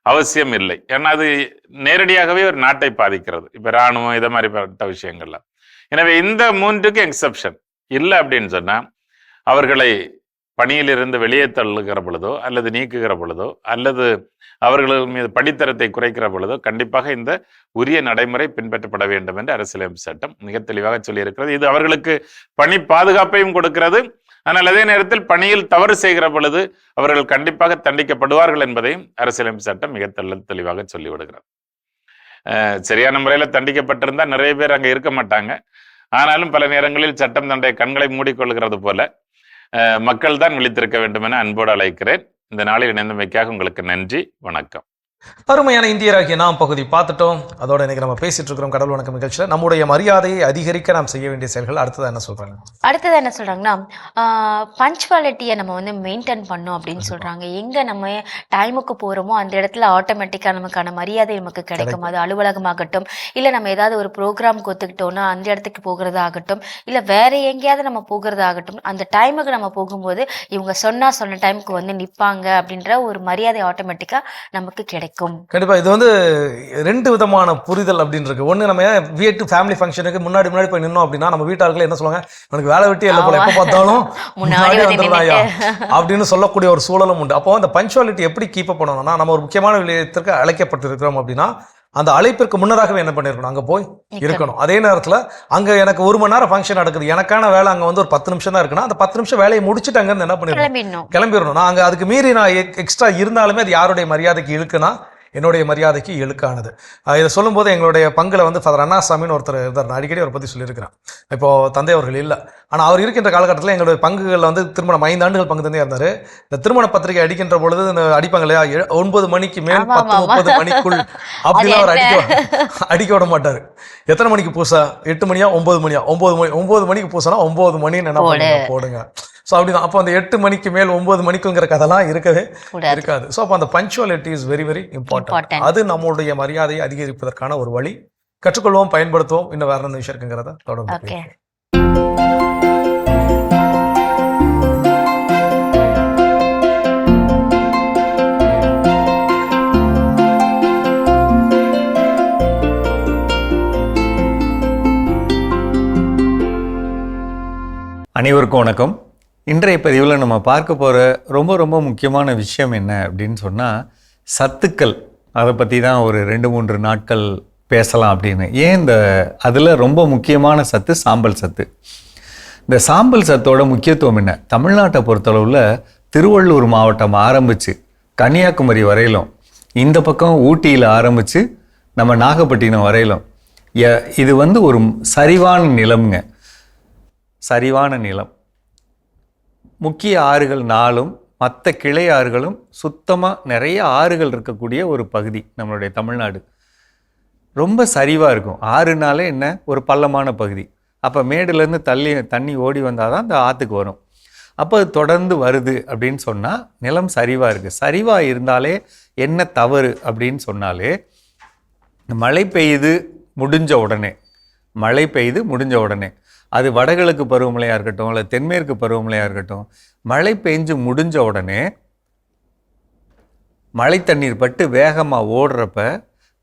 அவசியம் இல்லை. ஏன்னா அது நேரடியாகவே ஒரு நாட்டை பாதிக்கிறது. இப்ப இராணுவம் இதை மாதிரிப்பட்ட விஷயங்கள்லாம். எனவே இந்த 3க்கு எக்ஸெப்ஷன் இல்லை அப்படின்னு சொன்னா அவர்களை பணியிலிருந்து வெளியே தள்ளுகிற பொழுதோ அல்லது நீக்குகிற பொழுதோ அல்லது அவர்கள் மீது படித்தரத்தை குறைக்கிற பொழுதோ கண்டிப்பாக இந்த உரிய நடைமுறை பின்பற்றப்பட வேண்டும் என்று அரசியலமைப்பு சட்டம் மிக தெளிவாக சொல்லியிருக்கிறது. இது அவர்களுக்கு பணி பாதுகாப்பையும் கொடுக்கிறது. ஆனால் அதே நேரத்தில் பணியில் தவறு செய்கிற பொழுது அவர்கள் கண்டிப்பாக தண்டிக்கப்படுவார்கள் என்பதையும் அரசியலமைப்பு சட்டம் மிக தெளிவாக சொல்லிவிடுகிறது. சரியான முறையில் தண்டிக்கப்பட்டிருந்தா நிறைய பேர் அங்கே இருக்க மாட்டாங்க. ஆனாலும் பல நேரங்களில் சட்டம் தன்னுடைய கண்களை மூடிக்கொள்கிறது போல மக்கள் தான் விழித்திருக்க வேண்டும் என அன்போடு அழைக்கிறேன். இந்த நாளில் இணைந்தமைக்காக உங்களுக்கு நன்றி, வணக்கம். அருமையான இந்தியராகிய நாம் பகுதி பார்த்துட்டோம். அதோட இன்னைக்கு நம்ம பேசிட்டு இருக்கிறோம் கடவுள் வணக்கம் நிகழ்ச்சியில். நம்முடைய மரியாதையை அதிகரிக்க நாம் செய்ய வேண்டிய செயல்கள் அடுத்தது என்ன சொல்றாங்க? அடுத்தது என்ன சொல்றாங்கன்னா பஞ்சுவாலிட்டியை நம்ம வந்து மெயின்டைன் பண்ணோம் அப்படின்னு சொல்றாங்க. எங்க நம்ம டைமுக்கு போறோமோ அந்த இடத்துல ஆட்டோமேட்டிக்கா நமக்கான மரியாதை நமக்கு கிடைக்கும். அது அலுவலகமாகட்டும், இல்லை நம்ம ஏதாவது ஒரு ப்ரோக்ராம்க்கு ஒத்துக்கிட்டோம்னா அந்த இடத்துக்கு போகிறதாகட்டும், இல்லை வேற எங்கேயாவது நம்ம போகிறதாகட்டும், அந்த டைமுக்கு நம்ம போகும்போது இவங்க சொன்ன டைமுக்கு வந்து நிற்பாங்க அப்படின்ற ஒரு மரியாதை ஆட்டோமேட்டிக்கா நமக்கு கிடைக்கும். கண்டிப்பா இது வந்து 2 விதமான புரிதல் அப்படின்னு இருக்கு. ஒண்ணு, நம்ம வீட்டு ஃபேமிலி ஃபங்க்ஷனுக்கு முன்னாடி போய் நின்னோம் அப்படின்னா நம்ம வீட்டார்கள் என்ன சொல்லுவாங்க, உனக்கு வேலை வெட்டி இல்லை போல, எப்ப பார்த்தாலும் முன்னாடி வந்துடுறாயா அப்படின்னு சொல்லக்கூடிய ஒரு சூழலும் உண்டு. அப்போ அந்த பஞ்சுவாலிட்டி எப்படி கீப் அப் பண்ணணும்னா, நம்ம ஒரு முக்கியமான விடயத்திற்கு அழைக்கப்பட்டிருக்கிறோம் அப்படின்னா அந்த அழைப்பிற்கு முன்னராகவே என்ன பண்ணிருக்கணும், அங்க போய் இருக்கணும். அதே நேரத்துல அங்க எனக்கு 1 மணி நேரம் ஃபங்க்ஷன் நடக்குது, எனக்கான வேலை அங்க வந்து ஒரு 10 நிமிஷம் தான் இருக்குன்னா அந்த 10 நிமிஷம் வேலையை முடிச்சுட்டு அங்க இருந்து என்ன பண்ணிடணும், கிளம்பிடணும். நான் அங்க அதுக்கு மீறி நான் எக்ஸ்ட்ரா இருந்தாலுமே அது யாருடைய மரியாதைக்கு இழுக்குன்னா என்னுடைய மரியாதைக்கு இழுக்கானது. இதை சொல்லும்போது எங்களுடைய பங்குல வந்து ஃபாதர் அண்ணாசாமின்னு ஒருத்தர் இருந்தார். நான் அடிக்கடி அவரை பற்றி சொல்லியிருக்கிறேன். இப்போ தந்தை அவர்கள் இல்லை, ஆனால் அவர் இருக்கின்ற காலகட்டத்தில் எங்களுடைய பங்குகளில் வந்து திருமணம் 5 ஆண்டுகள் பங்கு தந்தையாக இருந்தார். இந்த திருமண பத்திரிகை அடிக்கின்ற பொழுது இந்த அடிப்பாங்க இல்லையா, 9 மணிக்கு மேல் 10:30 மணிக்குள் அப்படிலாம் அவர் அடிக்க விட மாட்டார். எத்தனை மணிக்கு பூசா, 8 மணியா 9 மணியா, 9 மணிக்கு பூசனா 9 மணின்னு என்ன போடுங்க. ஸோ அப்படிதான். அப்போ அந்த 8 மணிக்கு மேல் 9 மணிக்குங்கிற கதைலாம் இருக்கவே இருக்காது. ஸோ அப்போ அந்த punctuality is very very important. அது நம்மளுடைய மரியாதையை அதிகரிப்பதற்கான ஒரு வழி. கற்றுக்கொள்வோம், பயன்படுத்துவோம். இன்னும் வேற என்ன விஷயம் இருக்குங்கிறத தொடர்ந்து. அனைவருக்கும் வணக்கம். இன்றைய பதிவில் நம்ம பார்க்க போகிற ரொம்ப ரொம்ப முக்கியமான விஷயம் என்ன அப்படின்னு சொன்னால் சத்துக்கள். அதை பற்றி தான் ஒரு 2-3 நாட்கள் பேசலாம் அப்படின்னு. ஏன் இந்த அதில் ரொம்ப முக்கியமான சத்து சாம்பல் சத்து. இந்த சாம்பல் சத்தோட முக்கியத்துவம் என்ன? தமிழ்நாட்டை பொறுத்தளவில் திருவள்ளூர் மாவட்டம் ஆரம்பித்து கன்னியாகுமரி வரையிலும், இந்த பக்கம் ஊட்டியில் ஆரம்பித்து நம்ம நாகப்பட்டினம் வரையிலும் இது வந்து ஒரு சரிவான நிலம்ங்க. சரிவான நிலம். முக்கிய ஆறுகள் 4ம் மற்ற கிளை ஆறுகளும் சுத்தமாக நிறைய ஆறுகள் இருக்கக்கூடிய ஒரு பகுதி நம்மளுடைய தமிழ்நாடு. ரொம்ப சரிவாக இருக்கும். ஆறுனாலே என்ன, ஒரு பள்ளமான பகுதி. அப்போ மேடுலேருந்து தண்ணி ஓடி வந்தால் தான் அந்த ஆற்றுக்கு வரும். அப்போ அது தொடர்ந்து வருது அப்படின்னு சொன்னால் நிலம் சரிவாக இருக்குது. சரிவாக இருந்தாலே என்ன தவறு அப்படின்னு சொன்னாலே, மழை பெய்து முடிஞ்ச உடனே அது வடகிழக்கு பருவமழையாக இருக்கட்டும் இல்லை தென்மேற்கு பருவமழையாக இருக்கட்டும், மழை பெஞ்சு முடிஞ்ச உடனே மழை தண்ணீர் பட்டு வேகமாக ஓடுறப்ப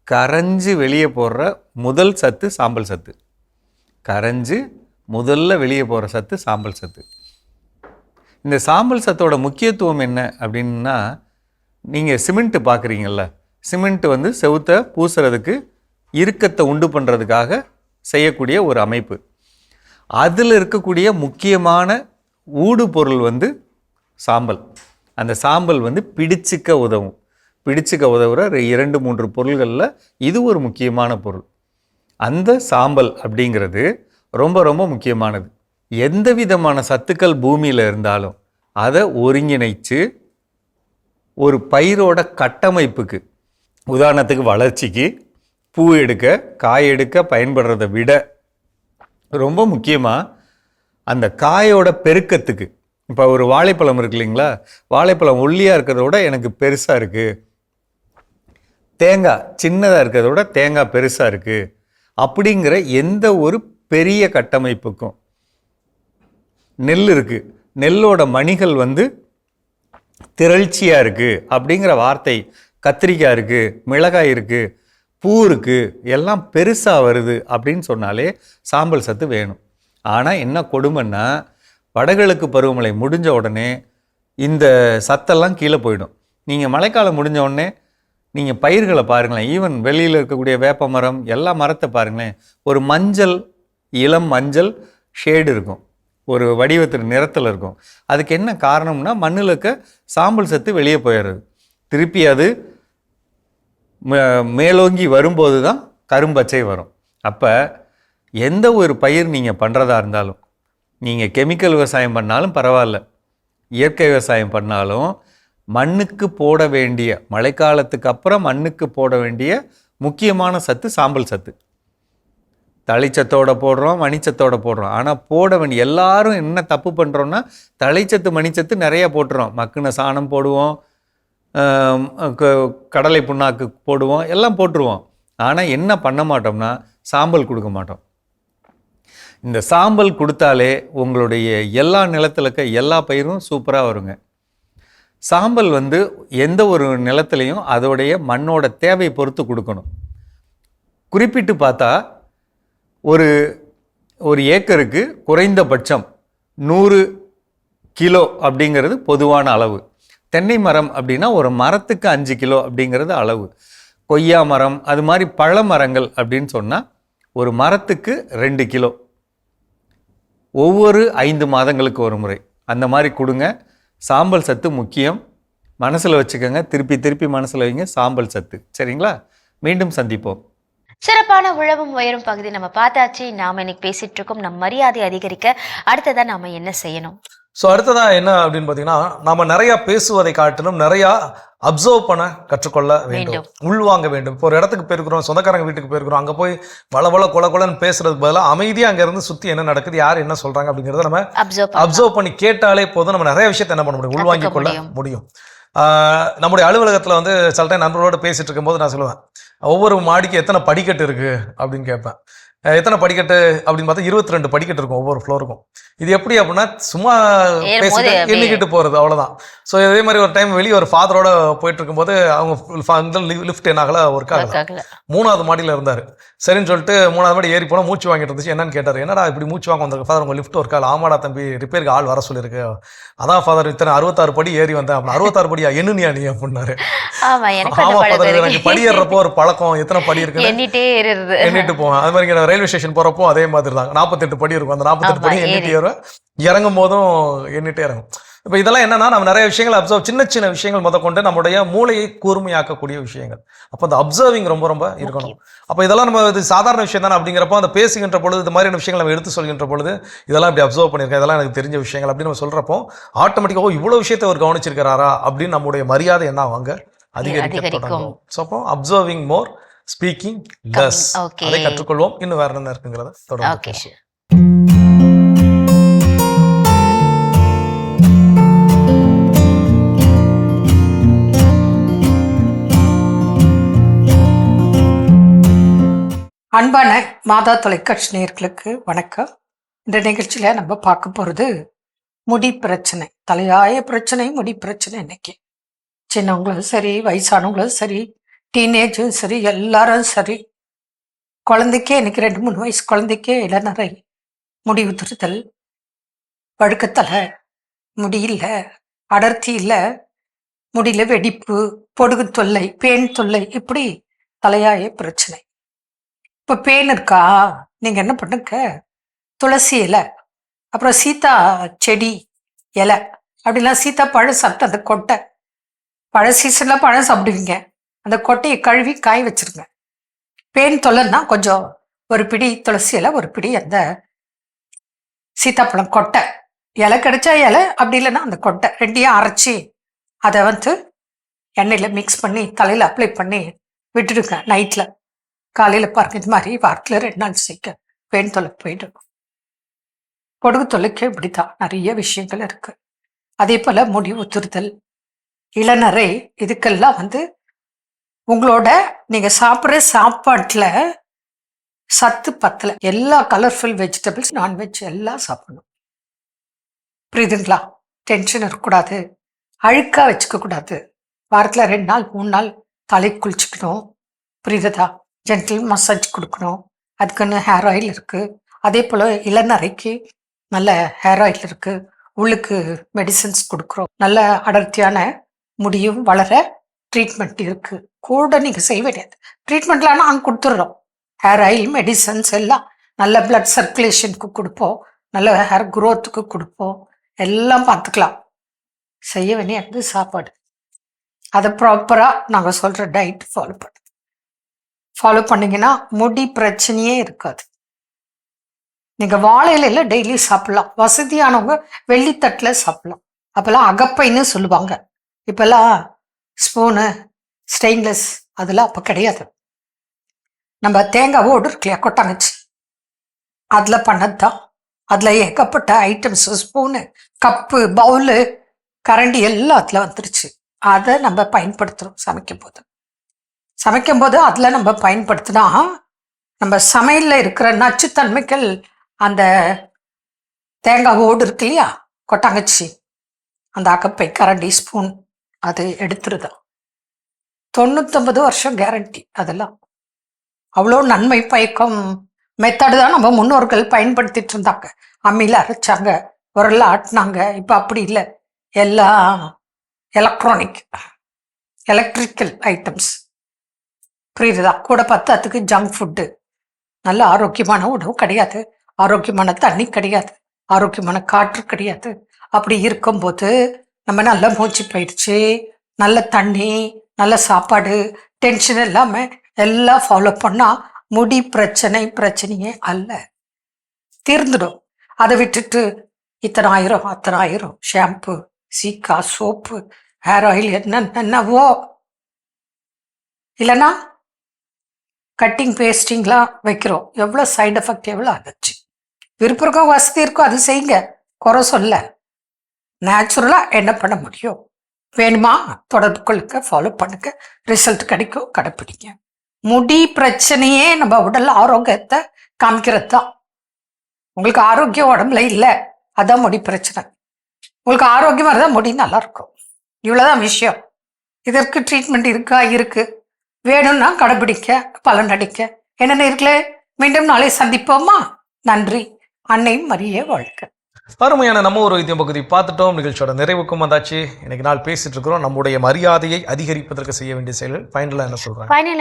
கரைஞ்சி வெளியே போடுற முதல் சத்து சாம்பல் சத்து. கரைஞ்சி முதல்ல வெளியே போகிற சத்து சாம்பல் சத்து. இந்த சாம்பல் சத்தோட முக்கியத்துவம் என்ன அப்படின்னா, நீங்கள் சிமெண்ட்டு பார்க்குறீங்கல்ல, சிமெண்ட் வந்து செவுத்தை பூசுறதுக்கு இறுக்கத்தை உண்டு பண்ணுறதுக்காக செய்யக்கூடிய ஒரு அமைப்பு. அதில் இருக்கக்கூடிய முக்கியமான ஊடு பொருள் வந்து சாம்பல். அந்த சாம்பல் வந்து பிடிச்சிக்க உதவுற 2-3 பொருள்களில் இது ஒரு முக்கியமான பொருள். அந்த சாம்பல் அப்படிங்கிறது ரொம்ப ரொம்ப முக்கியமானது. எந்த விதமான சத்துக்கள் பூமியில் இருந்தாலும் அதை ஒருங்கிணைச்சு ஒரு பயிரோட கட்டமைப்புக்கு, உதாரணத்துக்கு வளர்ச்சிக்கு, பூ எடுக்க காய் எடுக்க பயன்படுறதை விட ரொம்ப முக்கியமாக அந்த காயோட பெருக்கத்துக்கு, இப்போ ஒரு வாழைப்பழம் இருக்கு இல்லைங்களா, வாழைப்பழம் ஒல்லியாக இருக்கிறத விட எனக்கு பெருசாக இருக்குது, தேங்காய் சின்னதாக இருக்கிறத விட தேங்காய் பெருசாக இருக்குது அப்படிங்கிற எந்த ஒரு பெரிய கட்டமைப்புக்கும், நெல் இருக்குது, நெல்லோட மணிகள் வந்து திரள்ச்சியாக இருக்குது அப்படிங்கிற வார்த்தை, கத்திரிக்காய் இருக்குது, மிளகாய் இருக்குது, பூ இருக்குது, எல்லாம் பெருசாக வருது அப்படின்னு சொன்னாலே சாம்பல் சத்து வேணும். ஆனால் என்ன கொடுமைன்னா, வடகிழக்கு பருவமழை முடிஞ்ச உடனே இந்த சத்தெல்லாம் கீழே போயிடும். நீங்கள் மழைக்காலம் முடிஞ்ச உடனே நீங்கள் பயிர்களை பாருங்களேன், ஈவன் வெளியில் இருக்கக்கூடிய வேப்ப மரம் எல்லா மரத்தை பாருங்களேன், ஒரு மஞ்சள், இளம் மஞ்சள் ஷேடு இருக்கும், ஒரு வடிவத்தின் நிறத்தில் இருக்கும். அதுக்கு என்ன காரணம்னா, மண்ணில் இருக்க சாம்பல் சத்து வெளியே போயிடுறது. திருப்பி அது மேலோங்கி வரும்போது தான் கரும்பச்சை வரும். அப்போ எந்த ஒரு பயிர் நீங்கள் பண்ணுறதா இருந்தாலும், நீங்கள் கெமிக்கல் விவசாயம் பண்ணாலும் பரவாயில்ல, இயற்கை விவசாயம் பண்ணாலும் மண்ணுக்கு போட வேண்டிய, மழைக்காலத்துக்கு அப்புறம் மண்ணுக்கு போட வேண்டிய முக்கியமான சத்து சாம்பல் சத்து. தழைச்சத்தோட போடுறோம், மணிச்சத்தோட போடுறோம். ஆனால் போட வேண்டிய, எல்லாரும் என்ன தப்பு பண்ணுறோன்னா, தழைச்சத்து மணிச்சத்து நிறையா போட்டுறோம். மக்குன சாணம் போடுவோம், கடலை புண்ணாக்கு போடுவோம், எல்லாம் போட்டுருவோம். ஆனால் என்ன பண்ண மாட்டோம்னா, சாம்பல் கொடுக்க மாட்டோம். இந்த சாம்பல் கொடுத்தாலே உங்களுடைய எல்லா நிலத்தில் இருக்க எல்லா பயிரும் சூப்பராக வருங்க. சாம்பல் எந்த ஒரு நிலத்துலையும் அதோடைய மண்ணோட தேவை பொறுத்து கொடுக்கணும். குறிப்பிட்டு பார்த்தா ஒரு ஏக்கருக்கு குறைந்தபட்சம் 100 கிலோ அப்படிங்கிறது பொதுவான அளவு. தென்னை மரம் அப்படின்னா ஒரு மரத்துக்கு 5 கிலோ அப்படிங்கிறது அளவு. கொய்யா மரம், அது மாதிரி பழ மரங்கள் அப்படின்னு சொன்னால் ஒரு மரத்துக்கு 2 கிலோ, ஒவ்வொரு 5 மாதங்களுக்கு ஒரு முறை அந்த மாதிரி கொடுங்க. சாம்பல் சத்து முக்கியம், மனசில் வச்சுக்கோங்க, திருப்பி திருப்பி மனசில் வைங்க, சாம்பல் சத்து. சரிங்களா? மீண்டும் சந்திப்போம். சிறப்பான உழவும் உயரும் பகுதி நம்ம பார்த்தாச்சு. நாம இன்னைக்கு பேசிட்டு இருக்கோம், நம்ம மரியாதை அதிகரிக்க அடுத்ததான் நாம என்ன செய்யணும்? ஸோ அடுத்ததான் என்ன அப்படின்னு பார்த்தீங்கன்னா, நாம நிறைய பேசுவதை காட்டிலும் நிறையா அப்சர்வ் பண்ண கற்றுக்கொள்ள வேண்டும், உள்வாங்க வேண்டும். இப்போ ஒரு இடத்துக்கு போயிருக்கிறோம், சொந்தக்காரங்க வீட்டுக்கு போயிருக்கிறோம், அங்கே போய் வள கொலன்னு பேசுறதுக்கு பதிலாக அமைதியாக அங்கே இருந்து சுற்றி என்ன நடக்குது, யார் என்ன சொல்றாங்க அப்படிங்கிறத நம்ம அப்சர்வ் பண்ணி கேட்டாலே போதும், நம்ம நிறைய விஷயத்தை என்ன பண்ண முடியும், உள்வாங்கி கொள்ள முடியும். நம்முடைய அலுவலகத்தில் சில டைம் நண்பர்களோடு பேசிட்டு இருக்கும்போது நான் சொல்லுவேன், ஒவ்வொரு மாடிக்கு எத்தனை படிக்கட்டு இருக்கு அப்படின்னு கேட்பேன். எத்தனை படிக்கட்டு அப்படின்னு பார்த்தா 22 படிக்கட்டு இருக்கும் ஒவ்வொரு ஃப்ளோருக்கும். இது எப்படி அப்படின்னா, சும்மா பேசிட்டு எண்ணிக்கிட்டு போகிறது, அவ்வளோதான். ஸோ இதே மாதிரி ஒரு டைம் வெளியே ஒரு ஃபாதரோட போயிட்டு இருக்கும்போது அவங்க லிஃப்ட் என்னாகல ஒர்க் ஆகல, 3வது மாடியில் இருந்தார். சரின்னு சொல்லிட்டு 3வது மாடி ஏறி போனால் மூச்சு வாங்கிட்டு இருந்துச்சு. என்னன்னு கேட்டார், என்னடா இப்படி மூச்சு வாங்க வந்திருக்கு ஃபாதர், உங்கள் லிஃப்ட் ஒர்க் ஆகல? ஆமாடா தம்பி, ரிப்பேருக்கு ஆள் வர சொல்லியிருக்கு. அதான் ஃபாதர், இத்தனை 66 படி ஏறி வந்தேன். அப்படின்னா 66 படியா, என்னனியா நீ அப்படின்னாரு. ஆமா ஃபாதர், எனக்கு படி ஏறுறப்போ ஒரு பழக்கம், எத்தனை படி இருக்கு எண்ணிட்டு போவேன். அது மாதிரி ரயில்வே ஸ்டேஷன் போறப்போ அதே மாதிரி தான், 48 படி இருக்கும், அந்த 48 படி எண்ணிட்டு ஏறும், இறங்கும் போதும் எண்ணிட்டே இறங்கும். இப்போ இதெல்லாம் என்னன்னா, நம்ம நிறைய விஷயங்கள் அப்சர்வ், சின்ன சின்ன விஷயங்கள் முத கொண்டு நம்முடைய மூளையை கூர்மையாக்கக்கூடிய விஷயங்கள். அப்போ அந்த அப்சர்விங் ரொம்ப ரொம்ப இருக்கணும். அப்போ இதெல்லாம் நம்ம இது சாதாரண விஷயம் தானே அப்படிங்கிறப்போ, அந்த பேசுகின்ற பொழுது இந்த மாதிரியான விஷயங்கள் நம்ம எடுத்து சொல்கின்ற பொழுது, இதெல்லாம் இப்படி அப்சர்வ் பண்ணியிருக்கேன், இதெல்லாம் எனக்கு தெரிஞ்ச விஷயங்கள் அப்படின்னு நம்ம சொல்றப்போ, ஆட்டோமேட்டிக்காக இவ்வளோ விஷயத்தை அவர் கவனிச்சிருக்கிறாரா அப்படின்னு நம்முடைய மரியாதை என்ன வாங்க அதிகரிக்க தொடங்கும். ஸோ அப்போ அப்சர்விங் மோர், ஸ்பீக்கிங் லெஸ், அதை கற்றுக்கொள்வோம். இன்னும் வேற என்ன இருக்குங்கிறத தொடர்ந்து பேசுவோம். அன்பான மாதா தொலைக்காட்சி நேயர்களுக்கு வணக்கம். இந்த நிகழ்ச்சியில் நம்ம பார்க்க போகிறது முடி பிரச்சனை, தலையாய பிரச்சனை, முடி பிரச்சனை. இன்னைக்கு சின்னவங்களும் சரி, வயசானவங்களும் சரி, டீனேஜும் சரி, எல்லாரும் சரி, குழந்தைக்கே இன்னைக்கு 2-3 வயசு குழந்தைக்கே இளநரை, முடி உதிர்தல், வழுக்கத்தலை, முடியல அடர்த்தி இல்லை, முடியல வெடிப்பு, பொடுகு தொல்லை, பேன் தொல்லை, இப்படி தலையாய பிரச்சனை. இப்போ பேன் இருக்கா, நீங்கள் என்ன பண்ணுங்க, துளசி இலை, அப்புறம் சீத்தா செடி இலை, அப்படிலாம் சீத்தா பழம் சாப்பிட்டு அந்த கொட்டை, பழ சீசனில் பழம் சாப்பிடுவீங்க, அந்த கொட்டையை கழுவி காய வச்சிருங்க. பேன் தொல்லைன்னா கொஞ்சம் ஒரு பிடி துளசி இலை, ஒரு பிடி அந்த சீத்தாப்பழம் கொட்டை, இலை கிடைச்சா இலை, அப்படி இல்லைன்னா அந்த கொட்டை ரெண்டையும் அரைச்சி அதை எண்ணெயில் மிக்ஸ் பண்ணி தலையில் அப்ளை பண்ணி விட்டுடுங்க. நைட்டில் காலையில் பாருங்க, இது மாதிரி வாரத்தில் 2 நாள் செய்ய பேன் தொல்லை போயிடும். பொடுகு தொல்லைக்கு இப்படித்தான் நிறைய விஷயங்கள் இருக்கு. அதே போல் முடி உதிர்தல், இளநரை, இதுக்கெல்லாம் உங்களோட நீங்கள் சாப்பிட்ற சாப்பாட்டில் சத்து பத்தலை. எல்லா கலர்ஃபுல் வெஜிடபிள்ஸ், நான்வெஜ் எல்லாம் சாப்பிடணும். புரியுதுங்களா? டென்ஷன் இருக்கக்கூடாது, அழுக்காக வச்சுக்க கூடாது. வாரத்தில் 2 நாள் 3 நாள் தலை குளிச்சுக்கணும். புரியுதா? ஜென்டில் மசாஜ் கொடுக்கணும். அதுக்குன்னு ஹேர் ஆயில் இருக்குது. அதே போல் இளநரைக்கு நல்ல ஹேர் ஆயில் இருக்குது. உள்ளுக்கு மெடிசன்ஸ் கொடுக்குறோம். நல்ல அடர்த்தியான முடியும் வளர ட்ரீட்மெண்ட் இருக்குது. கூட நீங்கள் செய்ய வேண்டியது ட்ரீட்மெண்ட்லாம் நாங்கள் கொடுத்துட்றோம். ஹேர் ஆயில் மெடிசன்ஸ் எல்லாம் நல்ல பிளட் சர்க்குலேஷனுக்கு கொடுப்போம். நல்ல ஹேர் குரோத்துக்கு கொடுப்போம். எல்லாம் பார்த்துக்கலாம். செய்ய வேண்டியது சாப்பாடு. அதை ப்ராப்பராக நாங்கள் சொல்கிற டயட் ஃபாலோ பண்ணிங்கன்னா முடி பிரச்சனையே இருக்காது. நீங்கள் வாழை இலையில டெய்லி சாப்பிட்லாம். வசதியானவங்க வெள்ளித்தட்டில் சாப்பிட்லாம். அப்போல்லாம் அகப்பைன்னு சொல்லுவாங்க. இப்போல்லாம் ஸ்பூனு ஸ்டெயின்லெஸ் அதெல்லாம் அப்போ கிடையாது. நம்ம தேங்காய் ஓடு இருக்கு இல்லையா, கொட்டாங்கச்சி, அதில் பண்ணது தான். அதில் ஏகப்பட்ட ஐட்டம்ஸ், ஸ்பூனு, கப்பு, பவுலு, கரண்டி எல்லாம் அதில் வந்துருச்சு. அதை நம்ம பயன்படுத்துகிறோம் சமைக்கும் போது அதில் நம்ம பயன்படுத்தினா நம்ம சமையலில் இருக்கிற நச்சுத்தன்மைகள் அந்த தேங்காய் ஓடு இருக்கு இல்லையா, கொட்டாங்கச்சி, அந்த அகப்பை, கரண்டி, ஸ்பூன் அது எடுத்துருதான். 99 வருஷம் கேரண்டி. அதெல்லாம் அவ்வளோ நன்மை பயக்கும் மெத்தடு தான் நம்ம முன்னோர்கள் பயன்படுத்திட்டு இருந்தாங்க. அம்மியில் அரைச்சாங்க, உரல்ல ஆட்டினாங்க. இப்போ அப்படி இல்லை. எல்லாம் எலக்ட்ரிக்கல் ஐட்டம்ஸ். புரியுதா? கூட பத்தாத்துக்கு ஜங்க் ஃபுட்டு. நல்ல ஆரோக்கியமான உணவு கிடையாது, ஆரோக்கியமான தண்ணி கிடையாது, ஆரோக்கியமான காற்று கிடையாது. அப்படி இருக்கும்போது நம்ம நல்ல மூச்சு பயிற்சி, நல்ல தண்ணி, நல்ல சாப்பாடு, டென்ஷன் இல்லாமல் எல்லாம் ஃபாலோ பண்ணால் முடி பிரச்சனையே அல்ல, தீர்ந்துடும். அதை விட்டுட்டு இத்தனை ஆயிரம் அத்தனை ஆயிரம் ஷாம்பு, சீக்கா, சோப்பு, ஹேர் ஆயில் என்னவோ, இல்லைன்னா கட்டிங் பேஸ்டிங்லாம் வைக்கிறோம். எவ்வளோ சைடு எஃபெக்ட் எவ்வளோ ஆச்சு. விருப்பம் இருக்கோ, வசதி இருக்கோ, அது செய்யுங்க, குறை சொல்ல. நேச்சுரலாக என்ன பண்ண முடியும் வேணுமா தொடர்பு கொள்ளுங்க, ஃபாலோ பண்ணுங்க, ரிசல்ட் கிடைக்கும், கடைப்பிடிங்க. முடி பிரச்சனையே நம்ம உடல் ஆரோக்கியத்தை காமிக்கிறது தான். உங்களுக்கு ஆரோக்கியம் உடம்புல இல்லை, அதான் முடி பிரச்சனை. உங்களுக்கு ஆரோக்கியமாக இருந்தால் முடி நல்லா இருக்கும். இவ்வளோதான் விஷயம். இதற்கு ட்ரீட்மெண்ட் இருக்கா? இருக்கு. வேணும்னா கடைபிடிக்க, பலன் அடிக்க. என்னென்ன இருக்குல்ல. மீண்டும் நாளை சந்திப்போமா? நன்றி. அன்னை மரியே வாழ்க. அருமையான நம்ம ஒரு வைத்தியம் பகுதி பார்த்துட்டோம். நிகழ்ச்சியோட நிறைவுக்கும் வந்தாச்சு. இன்னைக்கு நாள் பேசிட்டு இருக்கிறோம் நம்முடைய மரியாதையை அதிகரிப்பதற்கு செய்ய வேண்டிய செயல்கள். ஃபைனலாக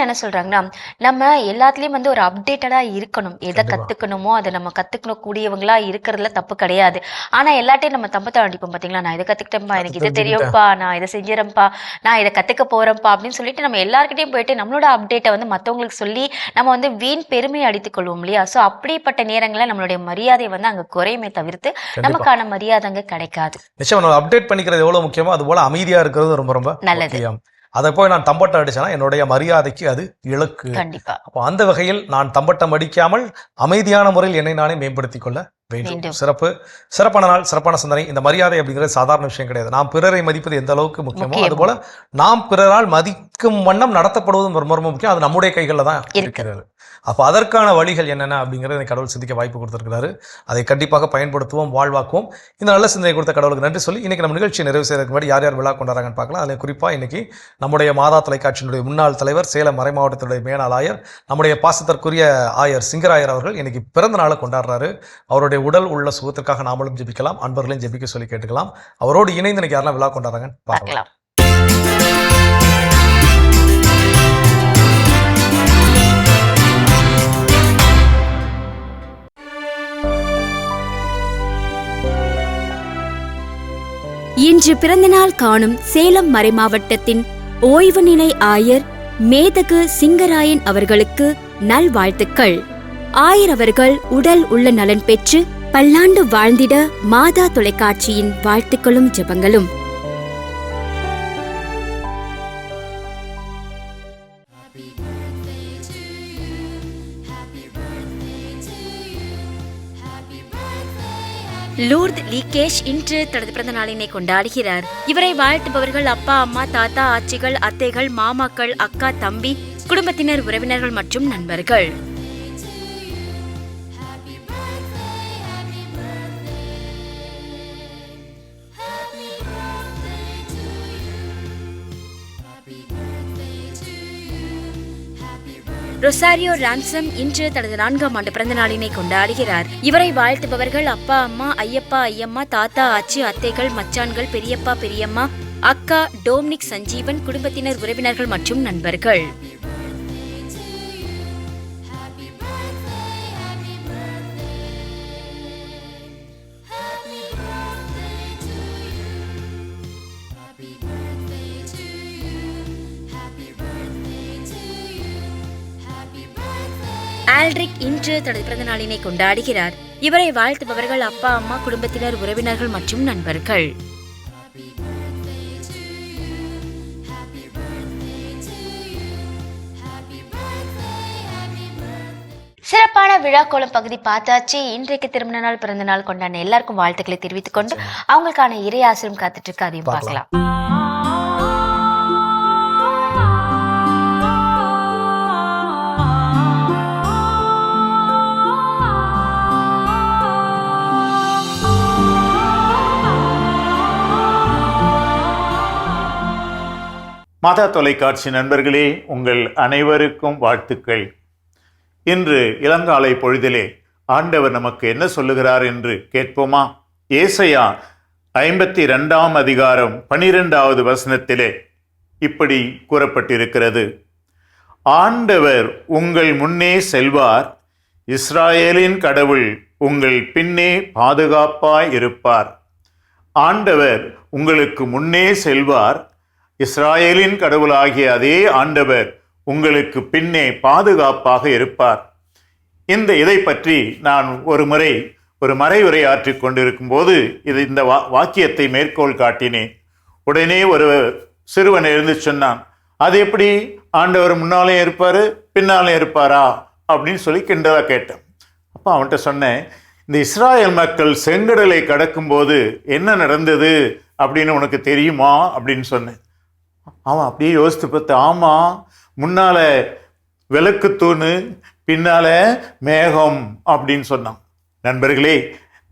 என்ன சொல்றாங்கன்னா, நம்ம எல்லாத்துலேயும் வந்து ஒரு அப்டேட்டடாக இருக்கணும். எதை கற்றுக்கணுமோ அதை நம்ம கற்றுக்கக்கூடியவங்களா இருக்கிறதுல தப்பு கிடையாது. ஆனால் எல்லாட்டையும் நம்ம தம்பத்தை அடிப்போம். பார்த்தீங்களா, நான் இதை கற்றுக்கிட்டேன்ப்பா, எனக்கு இதை தெரியும்ப்பா, நான் இதை செஞ்சிடறேன்ப்பா, நான் இதை கற்றுக்க போகிறேன்ப்பா அப்படின்னு சொல்லிட்டு நம்ம எல்லாருக்கிட்டையும் போயிட்டு நம்மளோட அப்டேட்டை வந்து மற்றவங்களுக்கு சொல்லி நம்ம வந்து வீண் பெருமையை அடித்துக் கொள்வோம் இல்லையா. ஸோ அப்படிப்பட்ட நேரங்களில் நம்மளுடைய மரியாதை வந்து அங்கே குறையுமே தவிர்த்து நமக்கான மரியாதை அங்க கிடைக்காது. நிச்சயம் நம்ம அப்டேட் பண்ணிக்கிறது எவ்வளவு முக்கியமோ அது போல அமைதியா இருக்கிறது ரொம்ப ரொம்ப நல்லது. அதை போய் நான் தம்பட்டம் அடிச்சேன்னா என்னுடைய மரியாதைக்கு அது இலக்கு. கண்டிப்பா. அப்போ அந்த வகையில் நான் தம்பட்டம் அடிக்காமல் அமைதியான முறையில் என்னை நானே மேம்படுத்திக் கொள்ள வேண்டும். சிறப்பான நாள், சிறப்பான சிந்தனை. இந்த மரியாதை அப்படிங்கிறது சாதாரண விஷயம் கிடையாது. நாம் பிறரை மதிப்பது எந்த அளவுக்கு முக்கியமோ அதுபோல நாம் பிறரால் மதிக்கும் வண்ணம் நடத்தப்படுவதும் ரொம்ப ரொம்ப முக்கியம். அது நம்முடைய கைகளில் தான் இருக்கிறது. அப்போ அதற்கான வழிகள் என்னென்ன அப்படிங்கிறத கடவுள் சிந்திக்க வாய்ப்பு கொடுத்திருக்கிறாரு. அதை கண்டிப்பாக பயன்படுத்துவோம், வாழ்வாக்குவோம். இந்த நல்ல சிந்தனை கொடுத்த கடவுளுக்கு நன்றி சொல்லி இன்னைக்கு நம்ம நிகழ்ச்சியை நிறைவு செய்யறதுக்கு முன்னாடி யார் யார் விழா கொண்டாடுறாங்கன்னு பார்க்கலாம். அதில் குறிப்பாக இன்னைக்கு நம்முடைய மாதா தொலைக்காட்சியினுடைய முன்னாள் தலைவர், சேலம் மறை மாவட்டத்தினுடைய மேனாள் ஆயர், நம்முடைய பாசத்திற்குரிய ஆயர் சிங்கராயர் அவர்கள் இன்னைக்கு பிறந்த நாளை கொண்டாடுறாரு. அவருடைய உடல் உள்ள சுகத்திற்காக நாமளும் ஜெபிக்கலாம், அன்பர்களையும் ஜெபிக்க சொல்லி கேட்டுக்கலாம். அவரோடு இணைந்து இன்னைக்கு யாரெல்லாம் விழா கொண்டாடுறாங்கன்னு பார்க்கலாம். இன்று பிறந்தநாள் காணும் சேலம் மறைமாவட்டத்தின் ஓய்வு நிலை ஆயர் மேதகு சிங்கராயன் அவர்களுக்கு நல்வாழ்த்துக்கள். ஆயர் அவர்கள் உடல் உள்ள நலன் பெற்று பல்லாண்டு வாழ்ந்திட மாதா தொலைக்காட்சியின் வாழ்த்துக்களும் ஜெபங்களும். லூர்த் லீகேஷ் இன்று தனது பிறந்த நாளினை கொண்டாடுகிறார். இவரை வாழ்த்துபவர்கள் அப்பா, அம்மா, தாத்தா, ஆச்சிகள், அத்தைகள், மாமாக்கள், அக்கா, தம்பி, குடும்பத்தினர், உறவினர்கள் மற்றும் நண்பர்கள். ரொசாரியோ ரான்சம் இன்று தனது 4ஆம் ஆண்டு பிறந்த நாளினை கொண்டாடுகிறார். இவரை வாழ்த்துபவர்கள் அப்பா, அம்மா, ஐயப்பா, ஐயம்மா, தாத்தா, ஆச்சி, அத்தைகள், மச்சான்கள், பெரியப்பா, பெரியம்மா, அக்கா, டோம்னிக், சஞ்சீவன், குடும்பத்தினர், உறவினர்கள் மற்றும் நண்பர்கள். ஆல்ட்ரிக் இன்று தனது பிறந்த நாளினை கொண்டாடுகிறார். இவரை வாழ்த்துபவர்கள் அப்பா, அம்மா, குடும்பத்தினர், உறவினர்கள் மற்றும் நண்பர்கள். சிறப்பான விழாக்கோளம் பகுதி பார்த்தாச்சு. இன்றைக்கு திருமண நாள், பிறந்த நாள் கொண்டாடின எல்லாருக்கும் வாழ்த்துக்களை தெரிவித்துக் கொண்டு அவங்களுக்கான இறை ஆசிரியம் காத்துட்டு இருக்கு, அதையும் பார்க்கலாம். மாதா தொலைக்காட்சி நண்பர்களே, உங்கள் அனைவருக்கும் வாழ்த்துக்கள். இன்று இளங்காலை பொழுதிலே ஆண்டவர் நமக்கு என்ன சொல்லுகிறார் என்று கேட்போமா? ஏசாயா 52ஆம் அதிகாரம் 12வது வசனத்திலே இப்படி கூறப்பட்டிருக்கிறது: ஆண்டவர் உங்கள் முன்னே செல்வார், இஸ்ராயேலின் கடவுள் உங்கள் பின்னே பாதுகாப்பாய் இருப்பார். ஆண்டவர் உங்களுக்கு முன்னே செல்வார், இஸ்ராயேலின் கடவுளாகிய அதே ஆண்டவர் உங்களுக்கு பின்னே பாதுகாப்பாக இருப்பார். இதை பற்றி நான் ஒரு முறை ஒரு மறைவுரை ஆற்றிக் கொண்டிருக்கும் போது இந்த வாக்கியத்தை மேற்கோள் காட்டினேன். உடனே ஒரு சிறுவன் எழுந்து சொன்னான், அது எப்படி ஆண்டவர் முன்னாலே இருப்பார் பின்னாலே இருப்பாரா அப்படின்னு சொல்லி கிண்டலா கேட்டேன். அப்போ அவன்கிட்ட சொன்னேன், இந்த இஸ்ராயேல் மக்கள் செங்கடலை கடக்கும்போது என்ன நடந்தது அப்படின்னு உனக்கு தெரியுமா அப்படின்னு சொன்னேன். அவன் அப்படியே யோசித்து பார்த்து, ஆமாம், முன்னால விளக்கு தூணு பின்னால மேகம் அப்படின்னு சொன்னான். நண்பர்களே,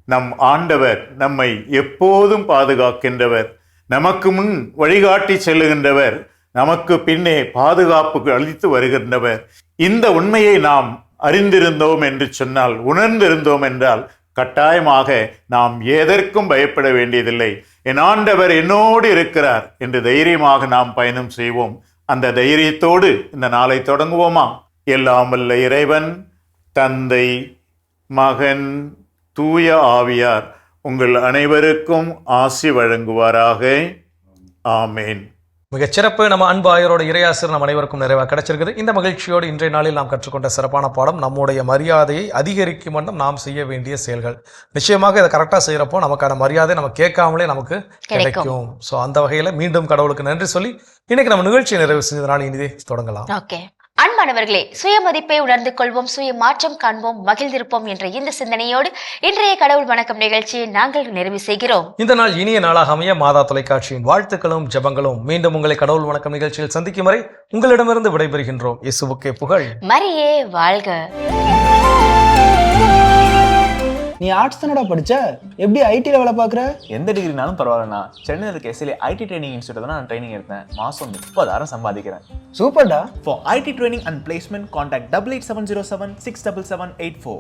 நம் ஆண்டவர் நம்மை எப்போதும் பாதுகாக்கின்றவர், நமக்கு முன் வழிகாட்டி செல்லுகின்றவர், நமக்கு பின்னே பாதுகாப்பு அளித்து வருகின்றவர். இந்த உண்மையை நாம் அறிந்திருந்தோம் என்று சொன்னால், உணர்ந்திருந்தோம் என்றால் கட்டாயமாக நாம் எதற்கும் பயப்பட வேண்டியதில்லை. என் ஆண்டவர் என்னோடு இருக்கிறார் என்று தைரியமாக நாம் பயணம் செய்வோம். அந்த தைரியத்தோடு இந்த நாளை தொடங்குவோமா? எல்லாம் வல்ல இறைவன், தந்தை, மகன், தூய ஆவியார் உங்கள் அனைவருக்கும் ஆசி வழங்குவாராக. ஆமேன். மிகச்சிறப்பு. நம்ம அன்பு ஆயரோட இறையாசிரியர் நம் அனைவருக்கும் நிறைவாக கிடைச்சிருக்குது. இந்த மகிழ்ச்சியோடு இன்றைய நாளில் நாம் கற்றுக்கொண்ட சிறப்பான பாடம், நம்முடைய மரியாதையை அதிகரிக்கும் வண்ணம் நாம் செய்ய வேண்டிய செயல்கள். நிச்சயமாக இதை கரெக்டாக செய்கிறப்போ நமக்கான மரியாதை நம்ம கேட்காமலே நமக்கு கிடைக்கும். ஸோ அந்த வகையில் மீண்டும் கடவுளுக்கு நன்றி சொல்லி இன்னைக்கு நம்ம நிகழ்ச்சியை நிறைவு செஞ்சதுனால இனிதே தொடங்கலாம். ஓகே அன்பானவர்களே, சுய மதிப்பை உணர்ந்து கொள்வோம், சுய மாற்றம் காண்போம், மகிழ்ந்திருப்போம் என்ற இந்த சிந்தனையோடு இன்றைய கடவுள் வணக்கம் நிகழ்ச்சியை நாங்கள் நிறைவு செய்கிறோம். இந்த நாள் இனிய நாளாக அமைய மாதா தொலைக்காட்சியின் வாழ்த்துக்களும் ஜெபங்களும். மீண்டும் உங்களை கடவுள் வணக்கம் நிகழ்ச்சியில் சந்திக்கும் வரை உங்களிடமிருந்து விடைபெறுகின்றோம். இயேசுவுக்கே புகழ். மரியே வாழ்க. நீ ஆர்ட்ஸ் தானடா படிச்ச, எப்படி ஐடில வேலை பார்க்குற? எந்த டிகிரினாலும் பரவாயில்லண்ணா. சென்னையில் இருக்க எஸ்எல்ஏ ஐடி ட்ரைனிங் இன்ஸ்டியூட் தான் நான் ட்ரைனிங் எடுத்தேன். மாதம் 30,000 சம்பாதிக்கிறேன். சூப்பர்டா. For IT training and placement, contact 8870767784.